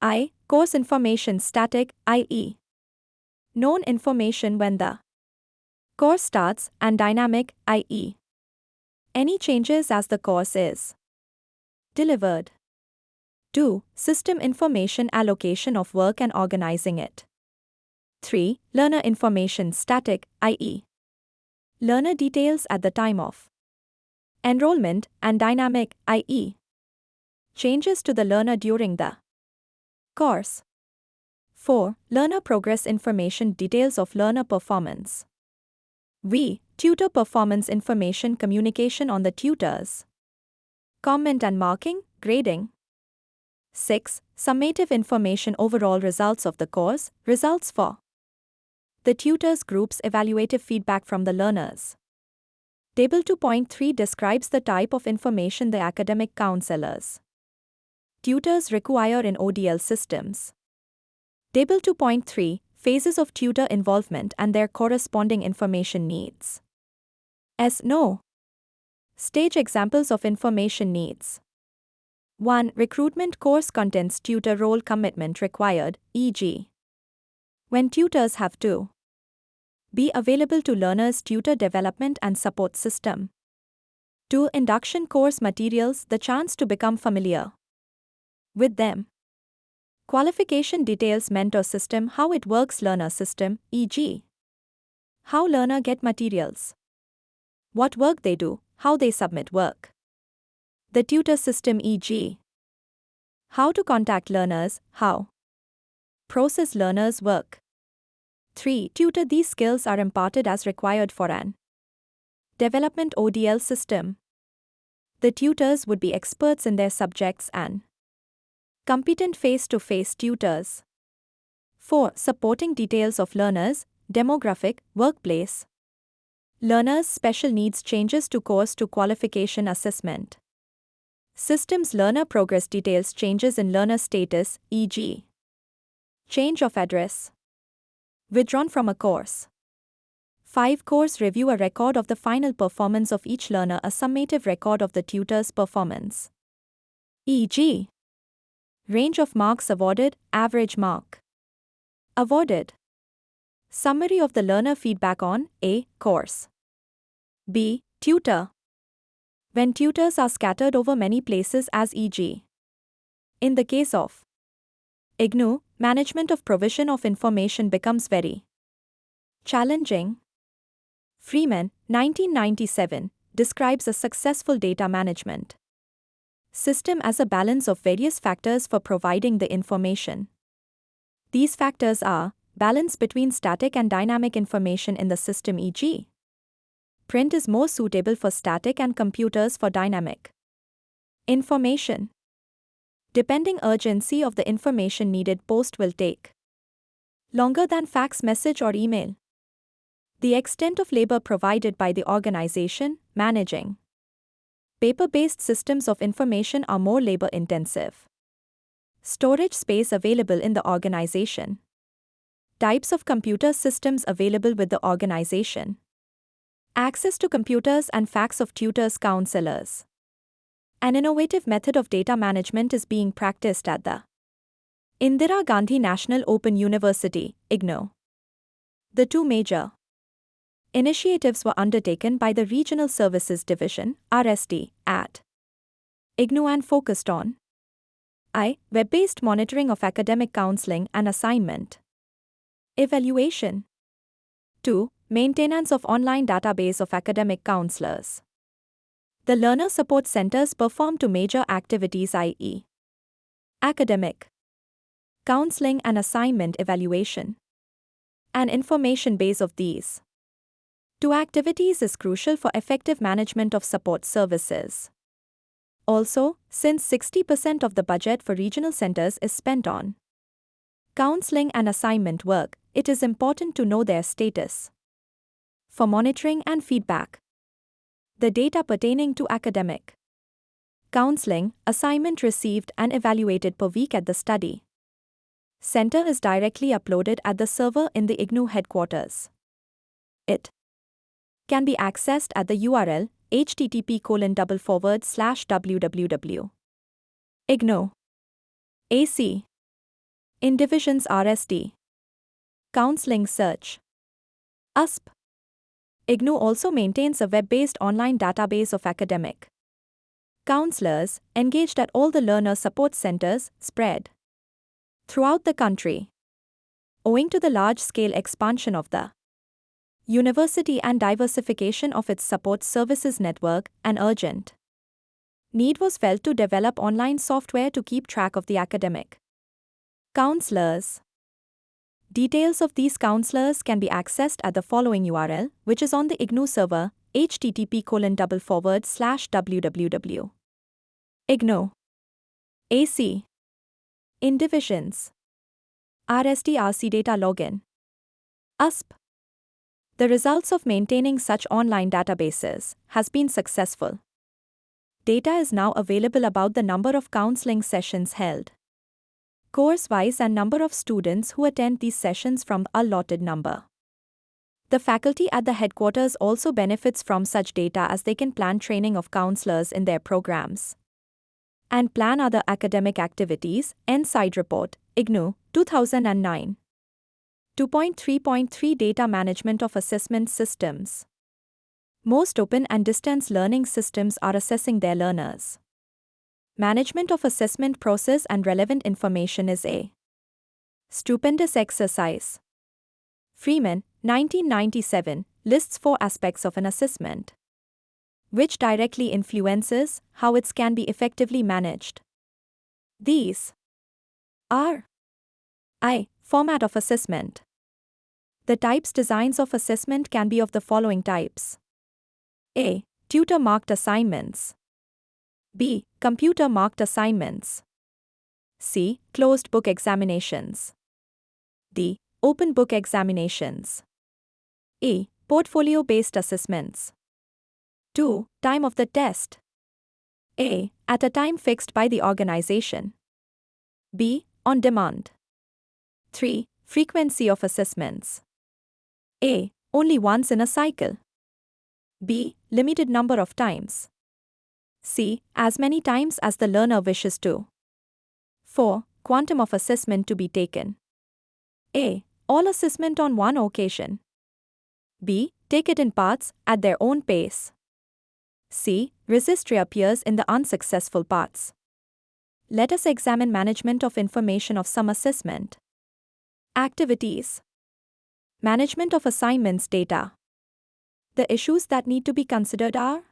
I. Course information static, i.e. known information when the course starts, and dynamic, i.e. any changes as the course is delivered. 2. System information allocation of work and organizing it. 3. Learner information static, i.e. learner details at the time of enrollment, and dynamic, i.e. changes to the learner during the course. 4. Learner progress information details of learner performance. V. Tutor performance information communication on the tutors. Comment and marking, grading. 6. Summative information overall results of the course, results for the tutors groups, evaluative feedback from the learners. Table 2.3 describes the type of information the academic counselors tutors require in ODL systems. Table 2.3 Phases of tutor involvement and their corresponding information needs. SOE Stage examples of information needs. 1. Recruitment course contents tutor role commitment required, e.g. when tutors have to be available to learners' tutor development and support system. 2. Induction course materials the chance to become familiar with them. Qualification details mentor system how it works learner system, e.g. how learner get materials, what work they do, how they submit work. The tutor system, e.g. how to contact learners, how process learners' work. 3. Tutor these skills are imparted as required for an development ODL system. The tutors would be experts in their subjects and competent face-to-face tutors. 4. Supporting details of learners, demographic, workplace. Learners' special needs changes to course to qualification assessment. Systems learner progress details changes in learner status, e.g. change of address. Withdrawn from a course. 5. Course review a record of the final performance of each learner, a summative record of the tutor's performance. E.g. range of marks awarded, average mark awarded. Summary of the learner feedback on A. Course. B. Tutor. When tutors are scattered over many places as e.g. in the case of IGNOU, management of provision of information becomes very challenging. Freeman, 1997, describes a successful data management system as a balance of various factors for providing the information. These factors are balance between static and dynamic information in the system, e.g. print is more suitable for static and computers for dynamic information. Depending urgency of the information needed, post will take longer than fax message or email. The extent of labor provided by the organization managing paper-based systems of information are more labor-intensive. Storage space available in the organization. Types of computer systems available with the organization. Access to computers and facts of tutors counselors. An innovative method of data management is being practiced at the Indira Gandhi National Open University, IGNOU. The two major initiatives were undertaken by the Regional Services Division, RSD, at IGNOU and focused on web-based monitoring of academic counseling and assignment evaluation. 2. Maintenance of online database of academic counselors. The Learner Support Centers perform two major activities, i.e., academic counseling and assignment evaluation. An information base of these two activities is crucial for effective management of support services. Also, since 60% of the budget for regional centers is spent on counseling and assignment work, it is important to know their status. For monitoring and feedback, the data pertaining to academic counseling, assignment received and evaluated per week at the study center is directly uploaded at the server in the IGNOU headquarters. It can be accessed at the URL http://www.ignou AC in Divisions RSD Counseling Search USP. IGNOU also maintains a web-based online database of academic counselors engaged at all the learner support centers spread throughout the country. Owing to the large-scale expansion of the university and diversification of its support services network, an urgent need was felt to develop online software to keep track of the academic counselors. Details of these counselors can be accessed at the following URL, which is on the IGNOU server, http://www.ignou AC in Divisions RSD Data Login USP. The results of maintaining such online databases has been successful. Data is now available about the number of counseling sessions held course-wise and number of students who attend these sessions from the allotted number. The faculty at the headquarters also benefits from such data as they can plan training of counselors in their programs and plan other academic activities. End side report, IGNOU, 2009. 2.3.3 Data Management of Assessment Systems. Most open and distance learning systems are assessing their learners. Management of assessment process and relevant information is a stupendous exercise. Freeman, 1997, lists 4 aspects of an assessment, which directly influences how it can be effectively managed. These are Format of assessment. The types designs of assessment can be of the following types. A. Tutor-marked assignments. B. Computer-marked assignments. C. Closed book examinations. D. Open book examinations. E. Portfolio-based assessments. 2. Time of the test. A. At a time fixed by the organization. B. On demand. 3. Frequency of assessments. A. Only once in a cycle. B. Limited number of times. C. As many times as the learner wishes to. 4. Quantum of assessment to be taken. A. All assessment on one occasion. B. Take it in parts, at their own pace. C. Resist reappears in the unsuccessful parts. Let us examine management of information of some assessment. Activities. Management of assignments data. The issues that need to be considered are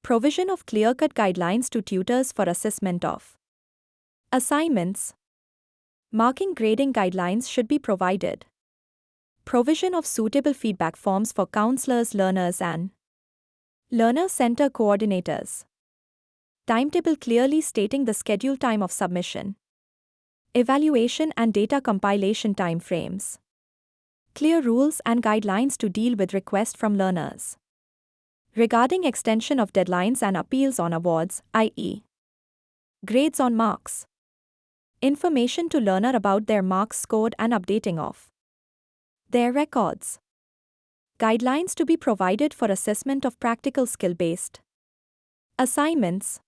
provision of clear-cut guidelines to tutors for assessment of assignments. Marking grading guidelines should be provided. Provision of suitable feedback forms for counselors, learners and learner center coordinators. Timetable clearly stating the scheduled time of submission. Evaluation and data compilation timeframes. Clear rules and guidelines to deal with requests from learners. Regarding extension of deadlines and appeals on awards, i.e., grades on marks. Information to learner about their marks scored and updating of their records. Guidelines to be provided for assessment of practical skill-based assignments.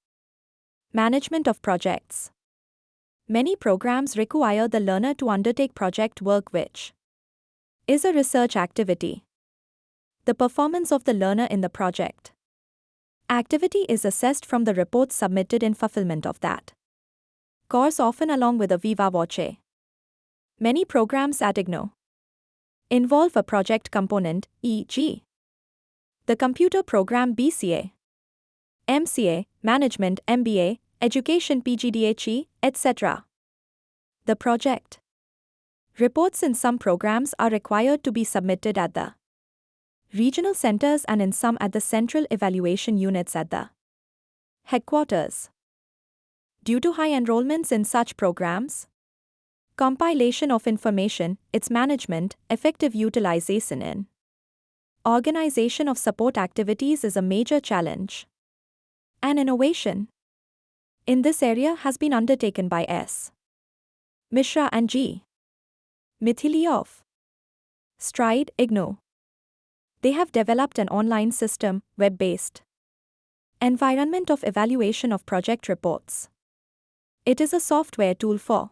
Management of projects. Many programs require the learner to undertake project work which is a research activity. The performance of the learner in the project activity is assessed from the reports submitted in fulfillment of that course, often along with a viva voce. Many programs at IGNOU involve a project component, e.g., the computer program BCA, MCA, Management MBA, Education PGDHE, etc. The project reports in some programs are required to be submitted at the regional centers and in some at the central evaluation units at the headquarters. Due to high enrollments in such programs, compilation of information, its management, effective utilization and organization of support activities is a major challenge. An innovation in this area has been undertaken by S. Mishra and G. Mithili of Stride IGNOU. They have developed an online system, web-based environment of evaluation of project reports. It is a software tool for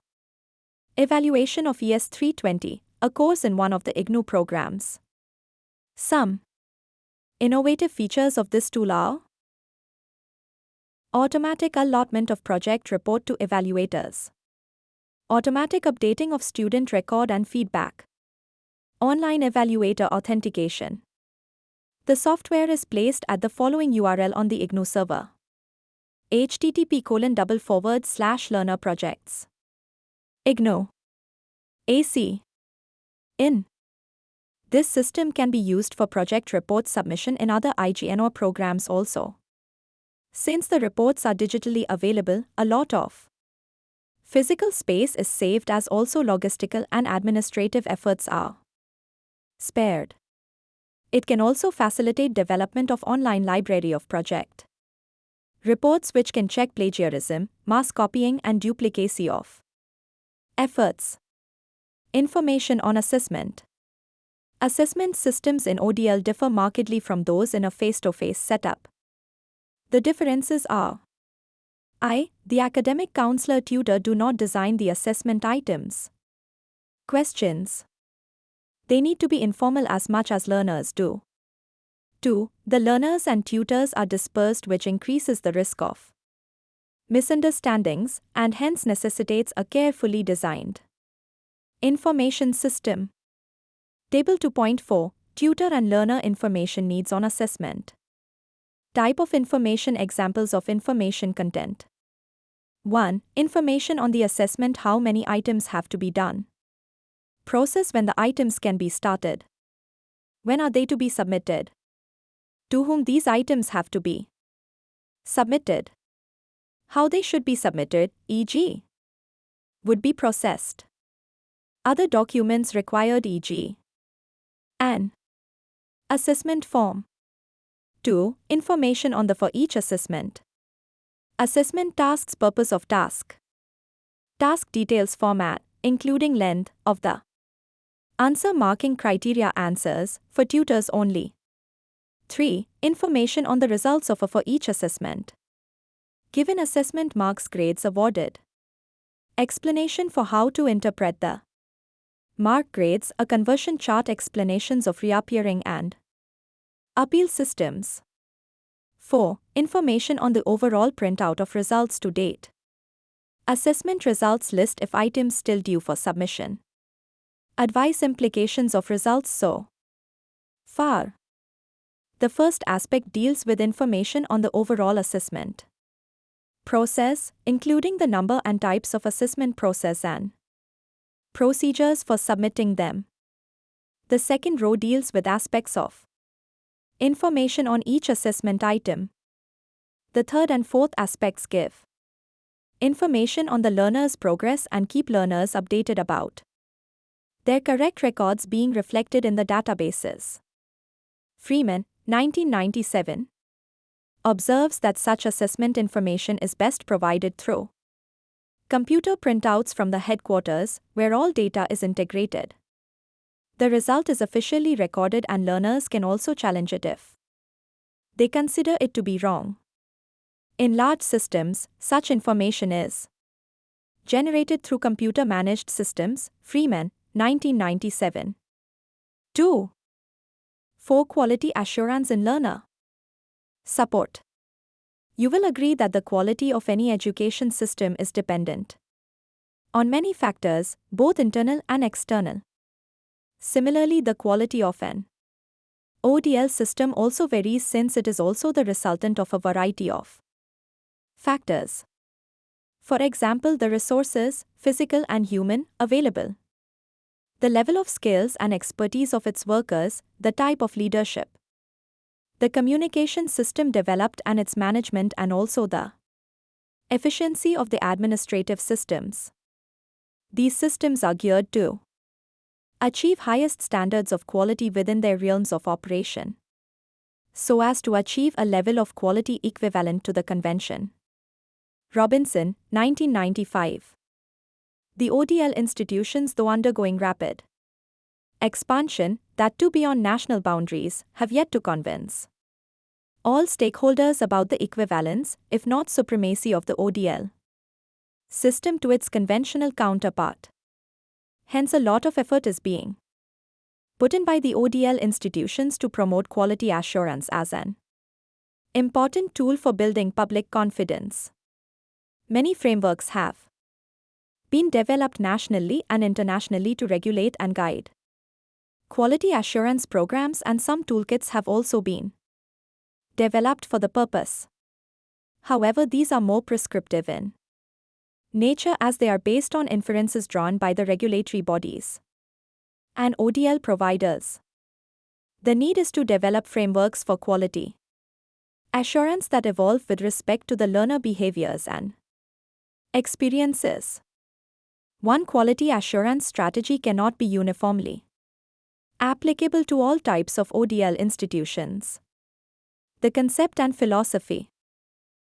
evaluation of ES 320, a course in one of the IGNOU programs. Some innovative features of this tool are automatic allotment of project report to evaluators, automatic updating of student record and feedback, online evaluator authentication. The software is placed at the following URL on the IGNOU server: http://learnerprojects. IGNOU. AC. In. This system can be used for project report submission in other IGNOU programs also. Since the reports are digitally available, a lot of physical space is saved, as also logistical and administrative efforts are spared. It can also facilitate development of online library of project reports which can check plagiarism, mass copying and duplicacy of efforts. Information on assessment. Assessment systems in ODL differ markedly from those in a face-to-face setup. The differences are: I. The academic counselor tutor do not design the assessment items. Questions. They need to be informal as much as learners do. 2. The learners and tutors are dispersed, which increases the risk of misunderstandings and hence necessitates a carefully designed information system. Table 2.4 Tutor and learner information needs on assessment. Type of information. Examples of information content: 1. Information on the assessment: how many items have to be done. Process: when the items can be started. When are they to be submitted? To whom these items have to be submitted. How they should be submitted, e.g. would be processed. Other documents required, e.g. an assessment form. 2. Information on the for each assessment. Assessment tasks: purpose of task. Task details format, including length of the answer, marking criteria answers, for tutors only. 3. Information on the results of a for each assessment. Given assessment marks, grades awarded. Explanation for how to interpret the mark grades, a conversion chart, explanations of reappearing and appeal systems. 4. Information on the overall printout of results to date. Assessment results list if items still due for submission. Advice: implications of results so far. The first aspect deals with information on the overall assessment process, including the number and types of assessment process and procedures for submitting them. The second row deals with aspects of information on each assessment item. The third and fourth aspects give information on the learner's progress and keep learners updated about their correct records being reflected in the databases. Freeman, 1997, observes that such assessment information is best provided through computer printouts from the headquarters, where all data is integrated. The result is officially recorded and learners can also challenge it if they consider it to be wrong. In large systems, such information is generated through computer-managed systems, Freeman, 1997. 2. 4. Quality assurance in learner support. You will agree that the quality of any education system is dependent on many factors, both internal and external. Similarly, the quality of an ODL system also varies since it is also the resultant of a variety of factors. For example, the resources, physical and human, available, the level of skills and expertise of its workers, the type of leadership, the communication system developed and its management, and also the efficiency of the administrative systems. These systems are geared to achieve highest standards of quality within their realms of operation, so as to achieve a level of quality equivalent to the convention. Robinson, 1995. The ODL institutions, though undergoing rapid expansion, that too beyond national boundaries, have yet to convince all stakeholders about the equivalence, if not supremacy, of the ODL system to its conventional counterpart. Hence, a lot of effort is being put in by the ODL institutions to promote quality assurance as an important tool for building public confidence. Many frameworks have been developed nationally and internationally to regulate and guide quality assurance programs, and some toolkits have also been developed for the purpose. However, these are more prescriptive in nature as they are based on inferences drawn by the regulatory bodies and ODL providers. The need is to develop frameworks for quality assurance that evolve with respect to the learner behaviors and experiences. One quality assurance strategy cannot be uniformly applicable to all types of ODL institutions. The concept and philosophy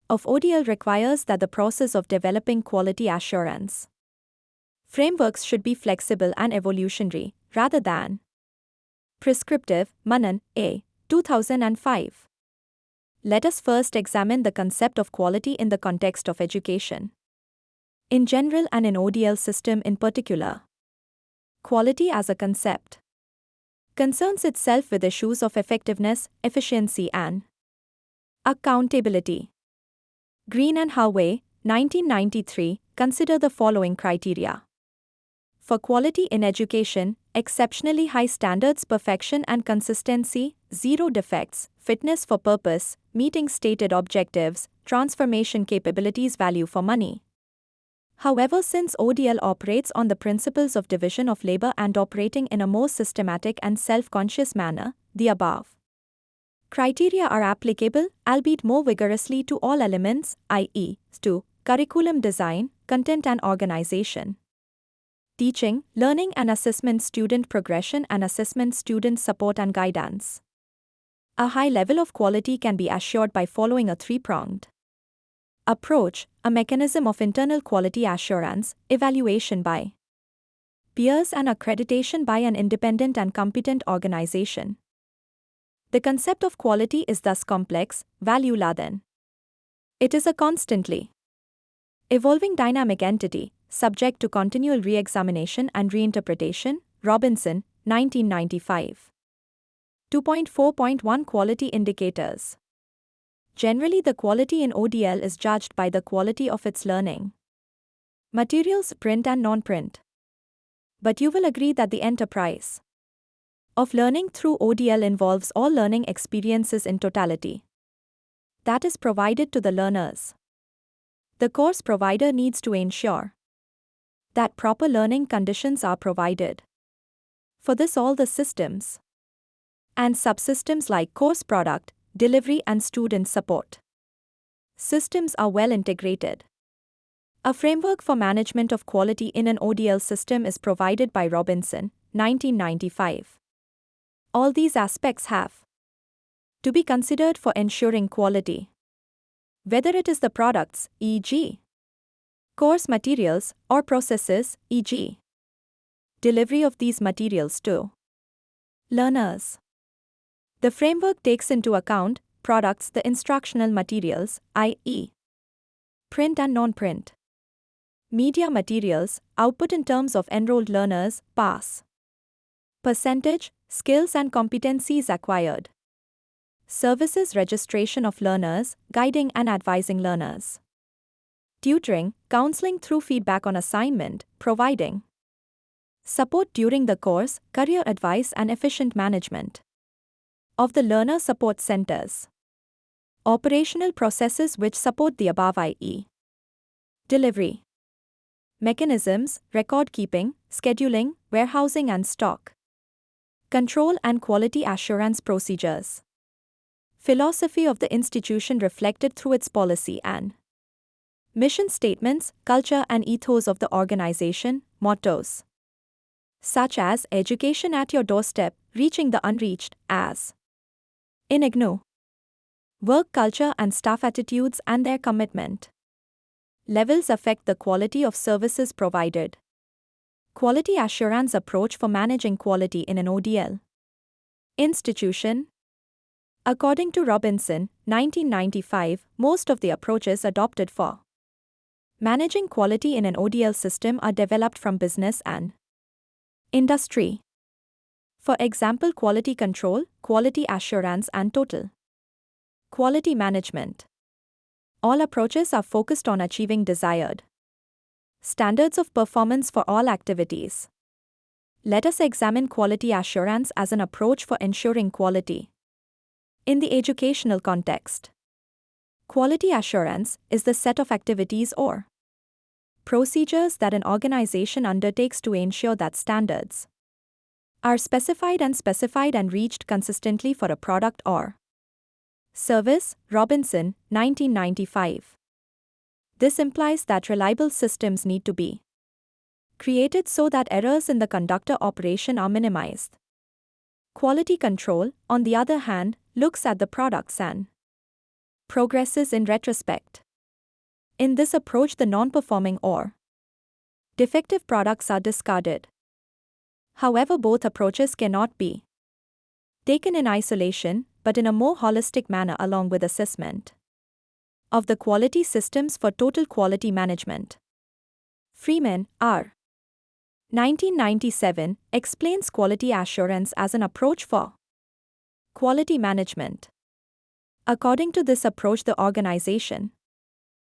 of ODL requires that the process of developing quality assurance frameworks should be flexible and evolutionary, rather than prescriptive. Manan, A. 2005. Let us first examine the concept of quality in the context of education in general and in ODL system in particular. Quality as a concept concerns itself with issues of effectiveness, efficiency and accountability. Green and Harvey, 1993, consider the following criteria for quality in education: exceptionally high standards, perfection and consistency, zero defects, fitness for purpose, meeting stated objectives, transformation capabilities, value for money. However, since ODL operates on the principles of division of labor and operating in a more systematic and self-conscious manner, the above criteria are applicable, albeit more vigorously, to all elements, i.e., to curriculum design, content and organization, teaching, learning and assessment, student progression and assessment, student support and guidance. A high level of quality can be assured by following a three-pronged approach: a mechanism of internal quality assurance, evaluation by peers and accreditation by an independent and competent organization. The concept of quality is thus complex, value-laden. It is a constantly evolving dynamic entity, subject to continual re-examination and reinterpretation. Robinson, 1995. 2.4.1 Quality indicators. Generally, the quality in ODL is judged by the quality of its learning materials, print and non-print. But you will agree that the enterprise of learning through ODL involves all learning experiences in totality that is provided to the learners. The course provider needs to ensure that proper learning conditions are provided. For this, all the systems and subsystems like course product, delivery and student support systems are well integrated. A framework for management of quality in an ODL system is provided by Robinson, 1995. All these aspects have to be considered for ensuring quality, whether it is the products, e.g., course materials, or processes, e.g., delivery of these materials too. Learners. The framework takes into account products, the instructional materials, i.e., print and non-print. Media materials, output in terms of enrolled learners, pass. Percentage, skills and competencies acquired. Services, registration of learners, guiding and advising learners. Tutoring, counseling through feedback on assignment, providing. Support during the course, career advice and efficient management of the learner support centers. Operational processes which support the above, i.e., delivery. Mechanisms, record keeping, scheduling, warehousing and stock. Control and quality assurance procedures. Philosophy of the institution reflected through its policy and mission statements, culture and ethos of the organization, mottos such as education at your doorstep, reaching the unreached, as in IGNOU. Work culture and staff attitudes and their commitment levels affect the quality of services provided. Quality assurance approach for managing quality in an ODL institution. According to Robinson, 1995, most of the approaches adopted for managing quality in an ODL system are developed from business and industry. For example, quality control, quality assurance and total quality management. All approaches are focused on achieving desired standards of performance for all activities. Let us examine quality assurance as an approach for ensuring quality in the educational context. Quality assurance is the set of activities or procedures that an organization undertakes to ensure that standards are specified and reached consistently for a product or service. Robinson, 1995. This implies that reliable systems need to be created so that errors in the conductor operation are minimized. Quality control, on the other hand, looks at the products and progresses in retrospect. In this approach, the non-performing or defective products are discarded. However, both approaches cannot be taken in isolation, but in a more holistic manner along with assessment of the quality systems for total quality management. Freeman, R. 1997, explains quality assurance as an approach for quality management. According to this approach, the organization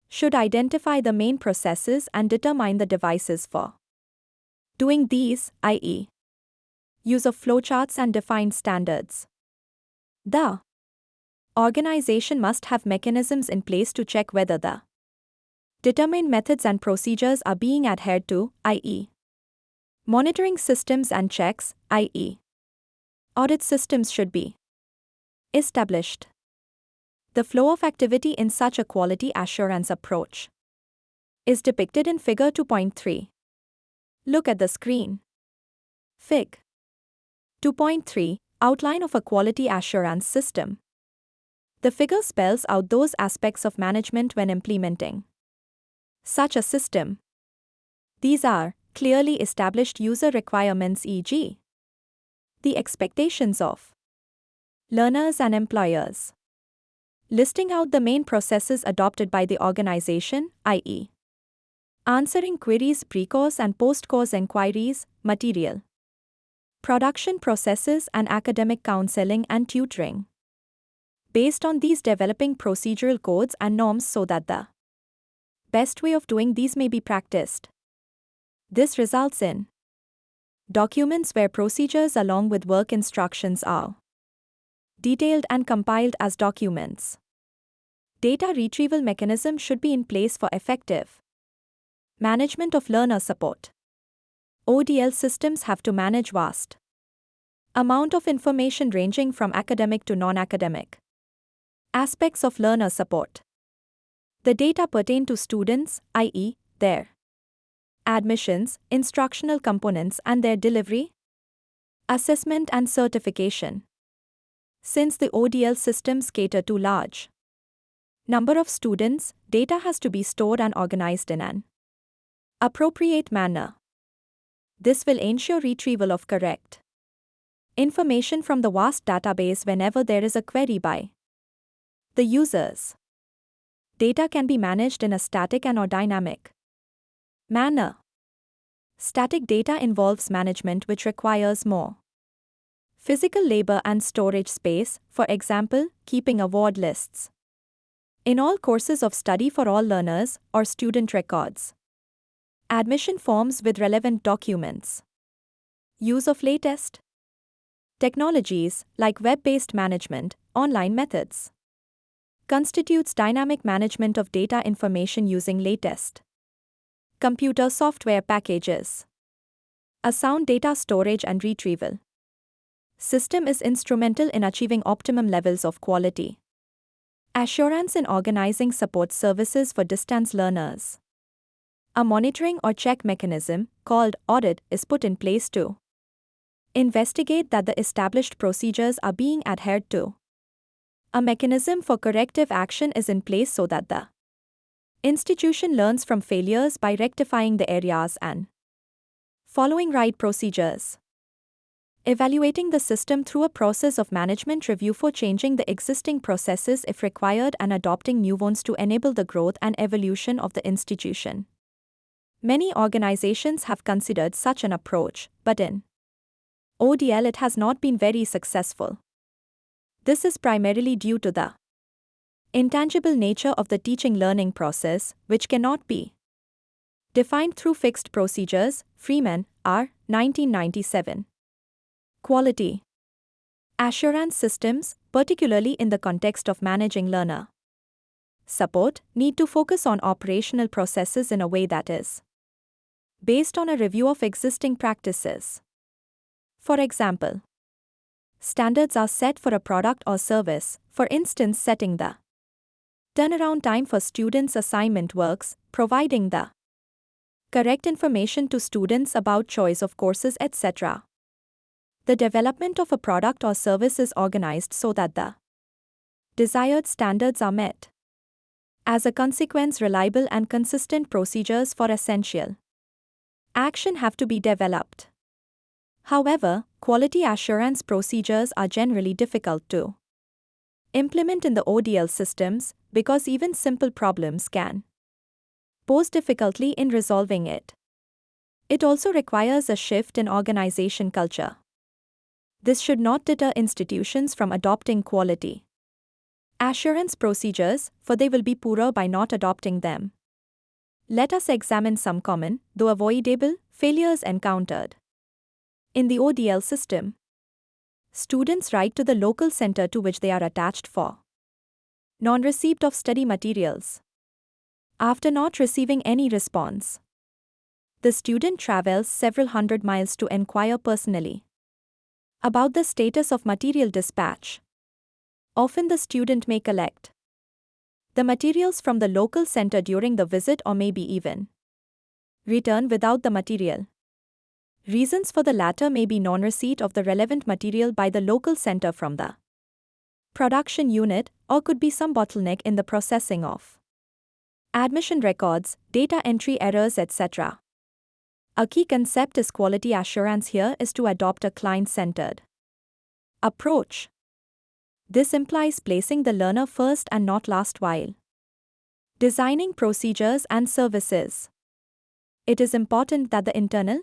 should identify the main processes and determine the devices for doing these, i.e., use of flowcharts and defined standards. The organization must have mechanisms in place to check whether the determined methods and procedures are being adhered to, i.e., monitoring systems and checks, i.e., audit systems should be established. The flow of activity in such a quality assurance approach is depicted in Figure 2.3. Look at the screen. Fig. 2.3, Outline of a quality assurance system. The figure spells out those aspects of management when implementing such a system. These are clearly established user requirements, e.g., the expectations of learners and employers, listing out the main processes adopted by the organization, i.e., answering queries, pre-course and post-course inquiries, material production processes and academic counseling and tutoring. Based on these, developing procedural codes and norms so that the best way of doing these may be practiced. This results in documents where procedures along with work instructions are detailed and compiled as documents. Data retrieval mechanism should be in place for effective management of learner support. ODL systems have to manage vast amount of information ranging from academic to non-academic aspects of learner support. The data pertain to students, i.e., their admissions, instructional components and their delivery, assessment and certification. Since the ODL systems cater to large number of students, data has to be stored and organized in an appropriate manner. This will ensure retrieval of correct information from the vast database whenever there is a query by the users. Data can be managed in a static and or dynamic manner. Static data involves management which requires more physical labor and storage space, for example, keeping award lists in all courses of study for all learners or student records, admission forms with relevant documents, use of latest technologies like web-based management, online methods, constitutes dynamic management of data information using latest computer software packages. A sound data storage and retrieval system is instrumental in achieving optimum levels of quality assurance in organizing support services for distance learners. A monitoring or check mechanism, called audit, is put in place to investigate that the established procedures are being adhered to. A mechanism for corrective action is in place so that the institution learns from failures by rectifying the areas and following right procedures. Evaluating the system through a process of management review for changing the existing processes if required and adopting new ones to enable the growth and evolution of the institution. Many organizations have considered such an approach, but in ODL it has not been very successful. This is primarily due to the intangible nature of the teaching-learning process, which cannot be defined through fixed procedures. Freeman, R. 1997. Quality assurance systems, particularly in the context of managing learner support, need to focus on operational processes in a way that is based on a review of existing practices. For example, standards are set for a product or service, for instance setting the turnaround time for students' assignment works, providing the correct information to students about choice of courses, etc. The development of a product or service is organized so that the desired standards are met. As a consequence, reliable and consistent procedures for essential action have to be developed. However, quality assurance procedures are generally difficult to implement in the ODL systems because even simple problems can pose difficulty in resolving it. It also requires a shift in organization culture. This should not deter institutions from adopting quality assurance procedures, for they will be poorer by not adopting them. Let us examine some common, though avoidable, failures encountered in the ODL system. Students write to the local center to which they are attached for non-receipt of study materials. After not receiving any response, the student travels several hundred miles to inquire personally about the status of material dispatch. Often the student may collect the materials from the local center during the visit or maybe even return without the material. Reasons for the latter may be non-receipt of the relevant material by the local center from the production unit, or could be some bottleneck in the processing of admission records, data entry errors, etc. A key concept is quality assurance here is to adopt a client-centered approach. This implies placing the learner first and not last while designing procedures and services. It is important that the internal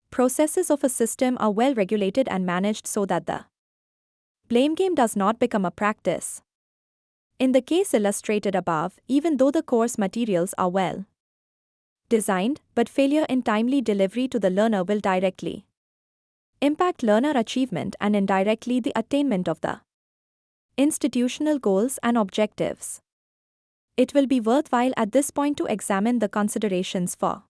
processes of a system are well regulated and managed so that the blame game does not become a practice. In the case illustrated above, even though the course materials are well designed, but failure in timely delivery to the learner will directly impact learner achievement and indirectly the attainment of the institutional goals and objectives. It will be worthwhile at this point to examine the considerations for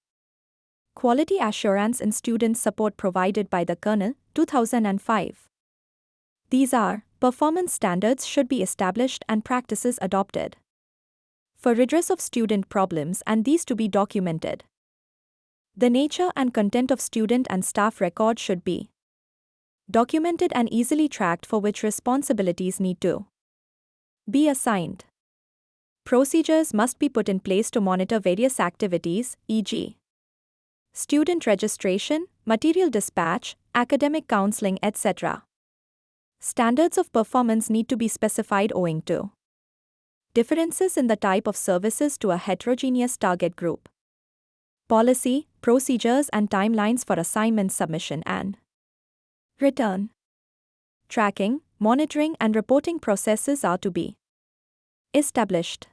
quality assurance in student support provided by the Kernel, 2005. These are: performance standards should be established and practices adopted for redress of student problems and these to be documented. The nature and content of student and staff records should be documented and easily tracked, for which responsibilities need to be assigned. Procedures must be put in place to monitor various activities, e.g., student registration, material dispatch, academic counseling, etc. Standards of performance need to be specified owing to differences in the type of services to a heterogeneous target group, policy, procedures and timelines for assignment submission and return. Tracking, monitoring and reporting processes are to be established.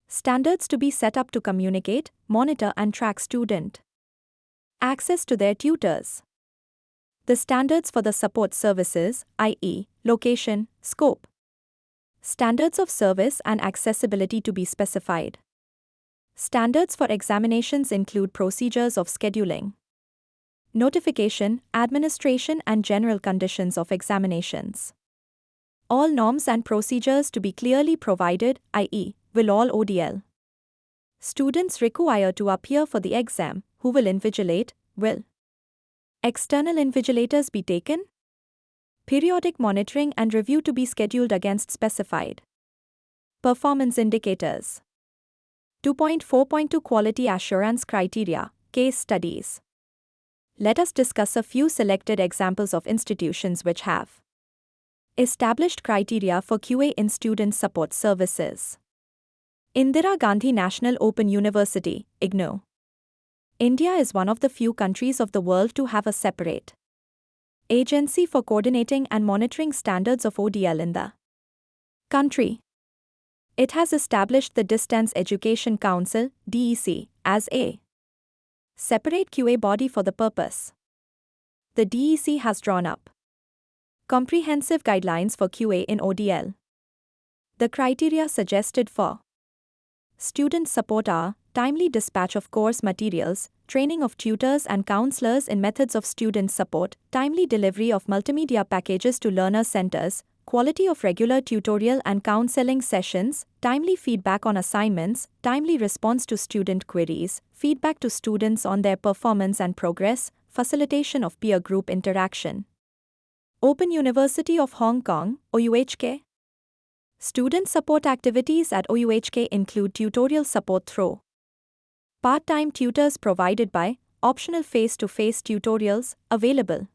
Standards to be set up to communicate, monitor and track student access to their tutors. The standards for the support services, i.e., location, scope. Standards of service and accessibility to be specified. Standards for examinations include procedures of scheduling, notification, administration and general conditions of examinations. All norms and procedures to be clearly provided, i.e., will all ODL students require to appear for the exam, who will invigilate, will external invigilators be taken? Periodic monitoring and review to be scheduled against specified performance indicators. 2.4.2 Quality Assurance Criteria, Case Studies. Let us discuss a few selected examples of institutions which have established criteria for QA in student support services. Indira Gandhi National Open University, IGNOU. India is one of the few countries of the world to have a separate agency for coordinating and monitoring standards of ODL in the country. It has established the Distance Education Council, DEC, as a separate QA body for the purpose. The DEC has drawn up comprehensive guidelines for QA in ODL. The criteria suggested for student support are timely dispatch of course materials, training of tutors and counselors in methods of student support, timely delivery of multimedia packages to learner centers, quality of regular tutorial and counseling sessions, timely feedback on assignments, timely response to student queries, feedback to students on their performance and progress, facilitation of peer group interaction. Open University of Hong Kong, OUHK. Student support activities at OUHK include tutorial support through part-time tutors provided by optional face-to-face tutorials available,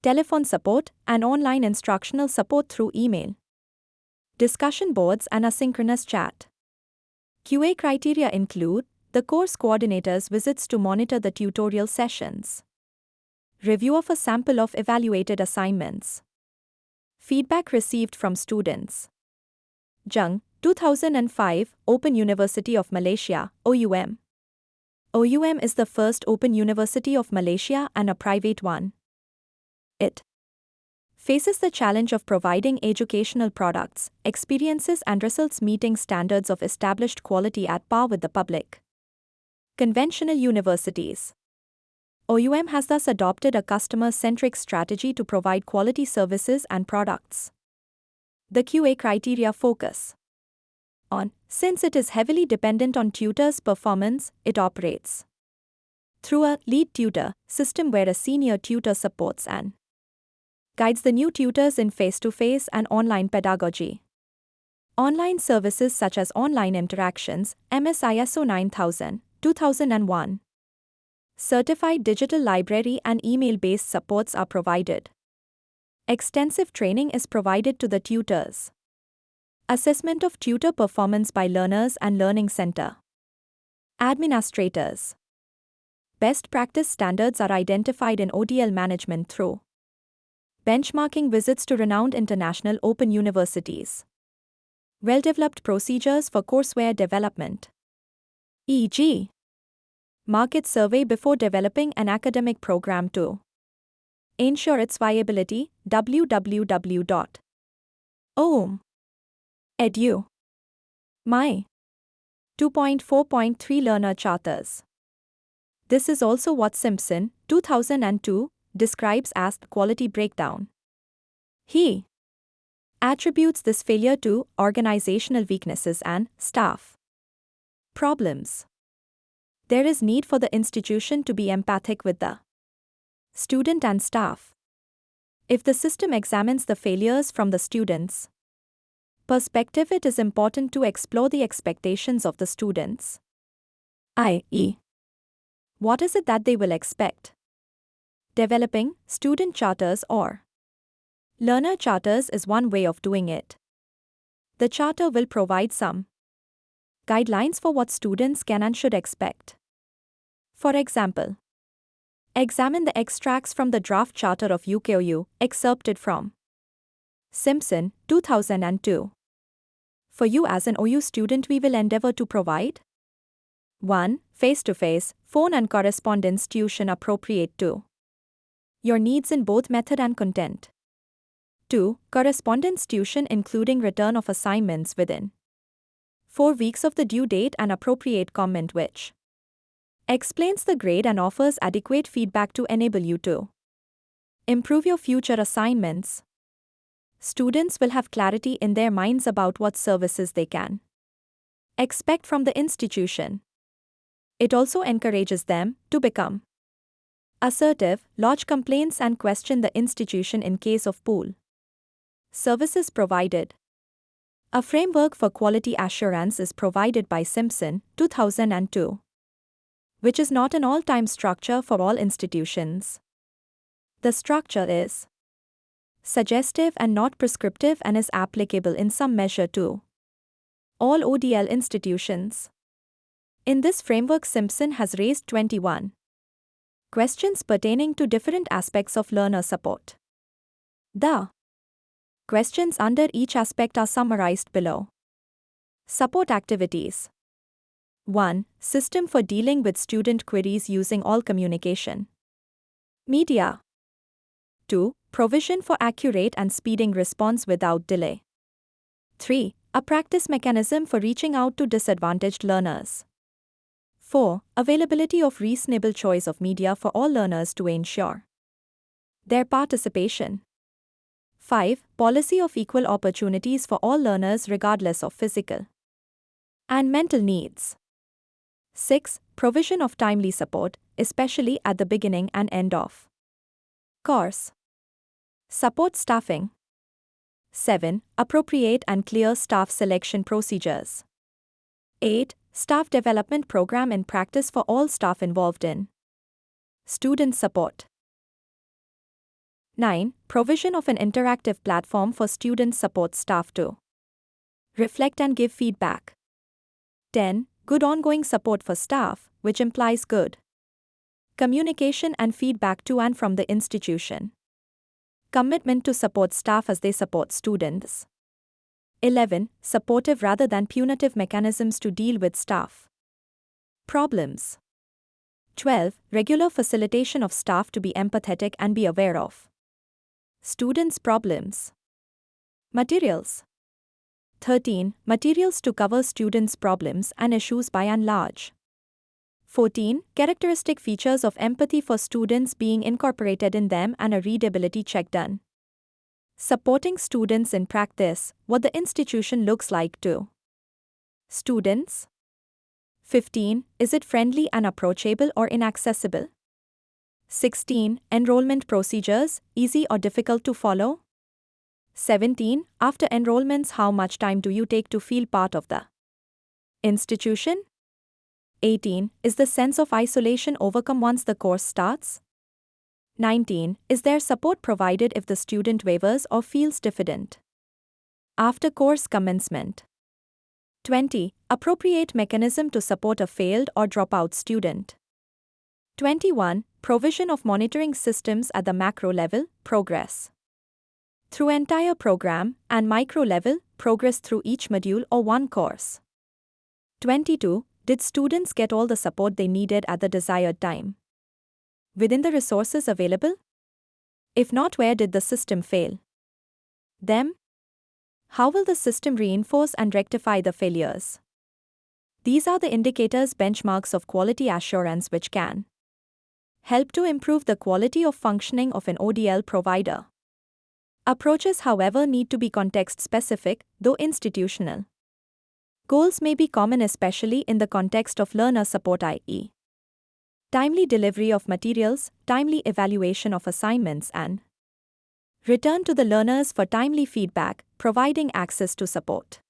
telephone support and online instructional support through email, discussion boards and asynchronous chat. QA criteria include the course coordinator's visits to monitor the tutorial sessions, review of a sample of evaluated assignments, feedback received from students. Jung, 2005, Open University of Malaysia, OUM. OUM is the first Open University of Malaysia and a private one. It faces the challenge of providing educational products, experiences and results meeting standards of established quality at par with the public conventional universities. OUM has thus adopted a customer-centric strategy to provide quality services and products. The QA criteria focus on, since it is heavily dependent on tutors' performance, it operates through a lead tutor system where a senior tutor supports and guides the new tutors in face-to-face and online pedagogy. Online services such as online interactions, MS ISO 9000, 2001. Certified digital library and email-based supports are provided. Extensive training is provided to the tutors. Assessment of tutor performance by learners and learning center administrators. Best practice standards are identified in ODL management through benchmarking visits to renowned international open universities. Well-developed procedures for courseware development, e.g., market survey before developing an academic program to ensure its viability. www.oom.edu. My 2.4.3 Learner Charters. This is also what Simpson, 2002, describes as the quality breakdown. He attributes this failure to organizational weaknesses and staff problems. There is need for the institution to be empathic with the student and staff. If the system examines the failures from the students' perspective, it is important to explore the expectations of the students, i.e., what is it that they will expect? Developing student charters or learner charters is one way of doing it. The charter will provide some guidelines for what students can and should expect. For example, examine the extracts from the draft charter of IGNOU, excerpted from Simpson, 2002. For you as an OU student, we will endeavor to provide 1. Face-to-face, phone and correspondence tuition appropriate to your needs in both method and content. 2. Correspondence tuition including return of assignments within 4 weeks of the due date and appropriate comment which explains the grade and offers adequate feedback to enable you to improve your future assignments. Students will have clarity in their minds about what services they can expect from the institution. It also encourages them to become assertive, lodge complaints and question the institution in case of pool services provided. A framework for quality assurance is provided by Simpson, 2002, which is not an all-time structure for all institutions. The structure is suggestive and not prescriptive and is applicable in some measure to all ODL institutions. In this framework, Simpson has raised 21 questions pertaining to different aspects of learner support. The questions under each aspect are summarized below. Support activities. 1. System for dealing with student queries using all communication media. 2. Provision for accurate and speeding response without delay. 3. A practice mechanism for reaching out to disadvantaged learners. 4. Availability of reasonable choice of media for all learners to ensure their participation. 5. Policy of equal opportunities for all learners regardless of physical and mental needs. 6. Provision of timely support, especially at the beginning and end of course. Support staffing. 7. Appropriate and clear staff selection procedures. 8. Staff development program in practice for all staff involved in student support. 9. Provision of an interactive platform for student support staff to reflect and give feedback. 10. Good ongoing support for staff, which implies good communication and feedback to and from the institution. Commitment to support staff as they support students. 11. Supportive rather than punitive mechanisms to deal with staff problems. 12. Regular facilitation of staff to be empathetic and be aware of students' problems. Materials. 13. Materials to cover students' problems and issues by and large. 14. Characteristic features of empathy for students being incorporated in them and a readability check done. Supporting students in practice, what the institution looks like to students. 15. Is it friendly and approachable or inaccessible? 16. Enrollment procedures, easy or difficult to follow? 17. After enrollments, how much time do you take to feel part of the institution? 18. Is the sense of isolation overcome once the course starts? 19. Is there support provided if the student wavers or feels diffident after course commencement? 20. Appropriate mechanism to support a failed or dropout student. 21. Provision of monitoring systems at the macro level, progress through entire program, and micro level, progress through each module or one course. 22. Did students get all the support they needed at the desired time within the resources available? If not, where did the system fail them? How will the system reinforce and rectify the failures? These are the indicators, benchmarks of quality assurance which can help to improve the quality of functioning of an ODL provider. Approaches, however, need to be context-specific, though institutional goals may be common, especially in the context of learner support, i.e., timely delivery of materials, timely evaluation of assignments, and return to the learners for timely feedback, providing access to support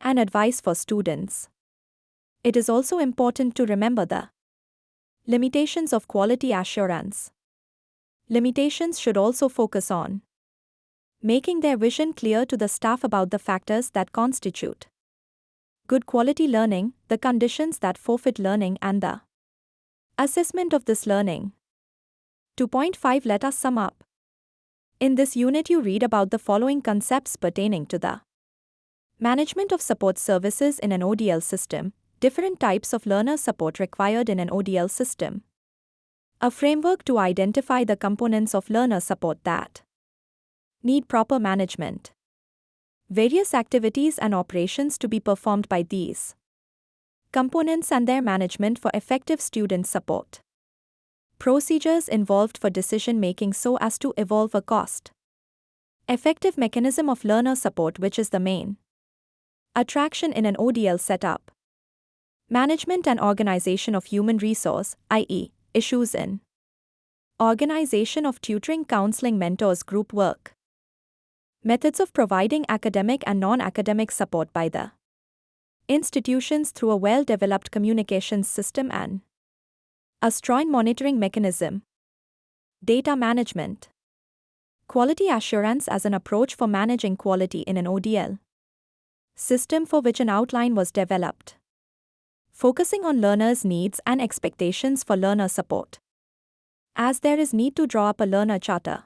and advice for students. It is also important to remember the limitations of quality assurance. Limitations should also focus on making their vision clear to the staff about the factors that constitute good quality learning, the conditions that forfeit learning, and the assessment of this learning. 2.5 Let us sum up. In this unit, you read about the following concepts pertaining to the management of support services in an ODL system, different types of learner support required in an ODL system, a framework to identify the components of learner support that need proper management, various activities and operations to be performed by these components and their management for effective student support, procedures involved for decision making so as to evolve a cost effective mechanism of learner support, which is the main attraction in an ODL setup, management and organization of human resource, i.e., issues in organization of tutoring, counseling, mentors, group work, methods of providing academic and non-academic support by the institutions through a well-developed communications system and a strong monitoring mechanism, data management, quality assurance as an approach for managing quality in an ODL system for which an outline was developed, focusing on learners' needs and expectations for learner support, as there is need to draw up a learner charter.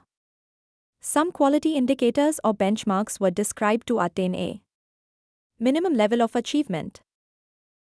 Some quality indicators or benchmarks were described to attain a minimum level of achievement.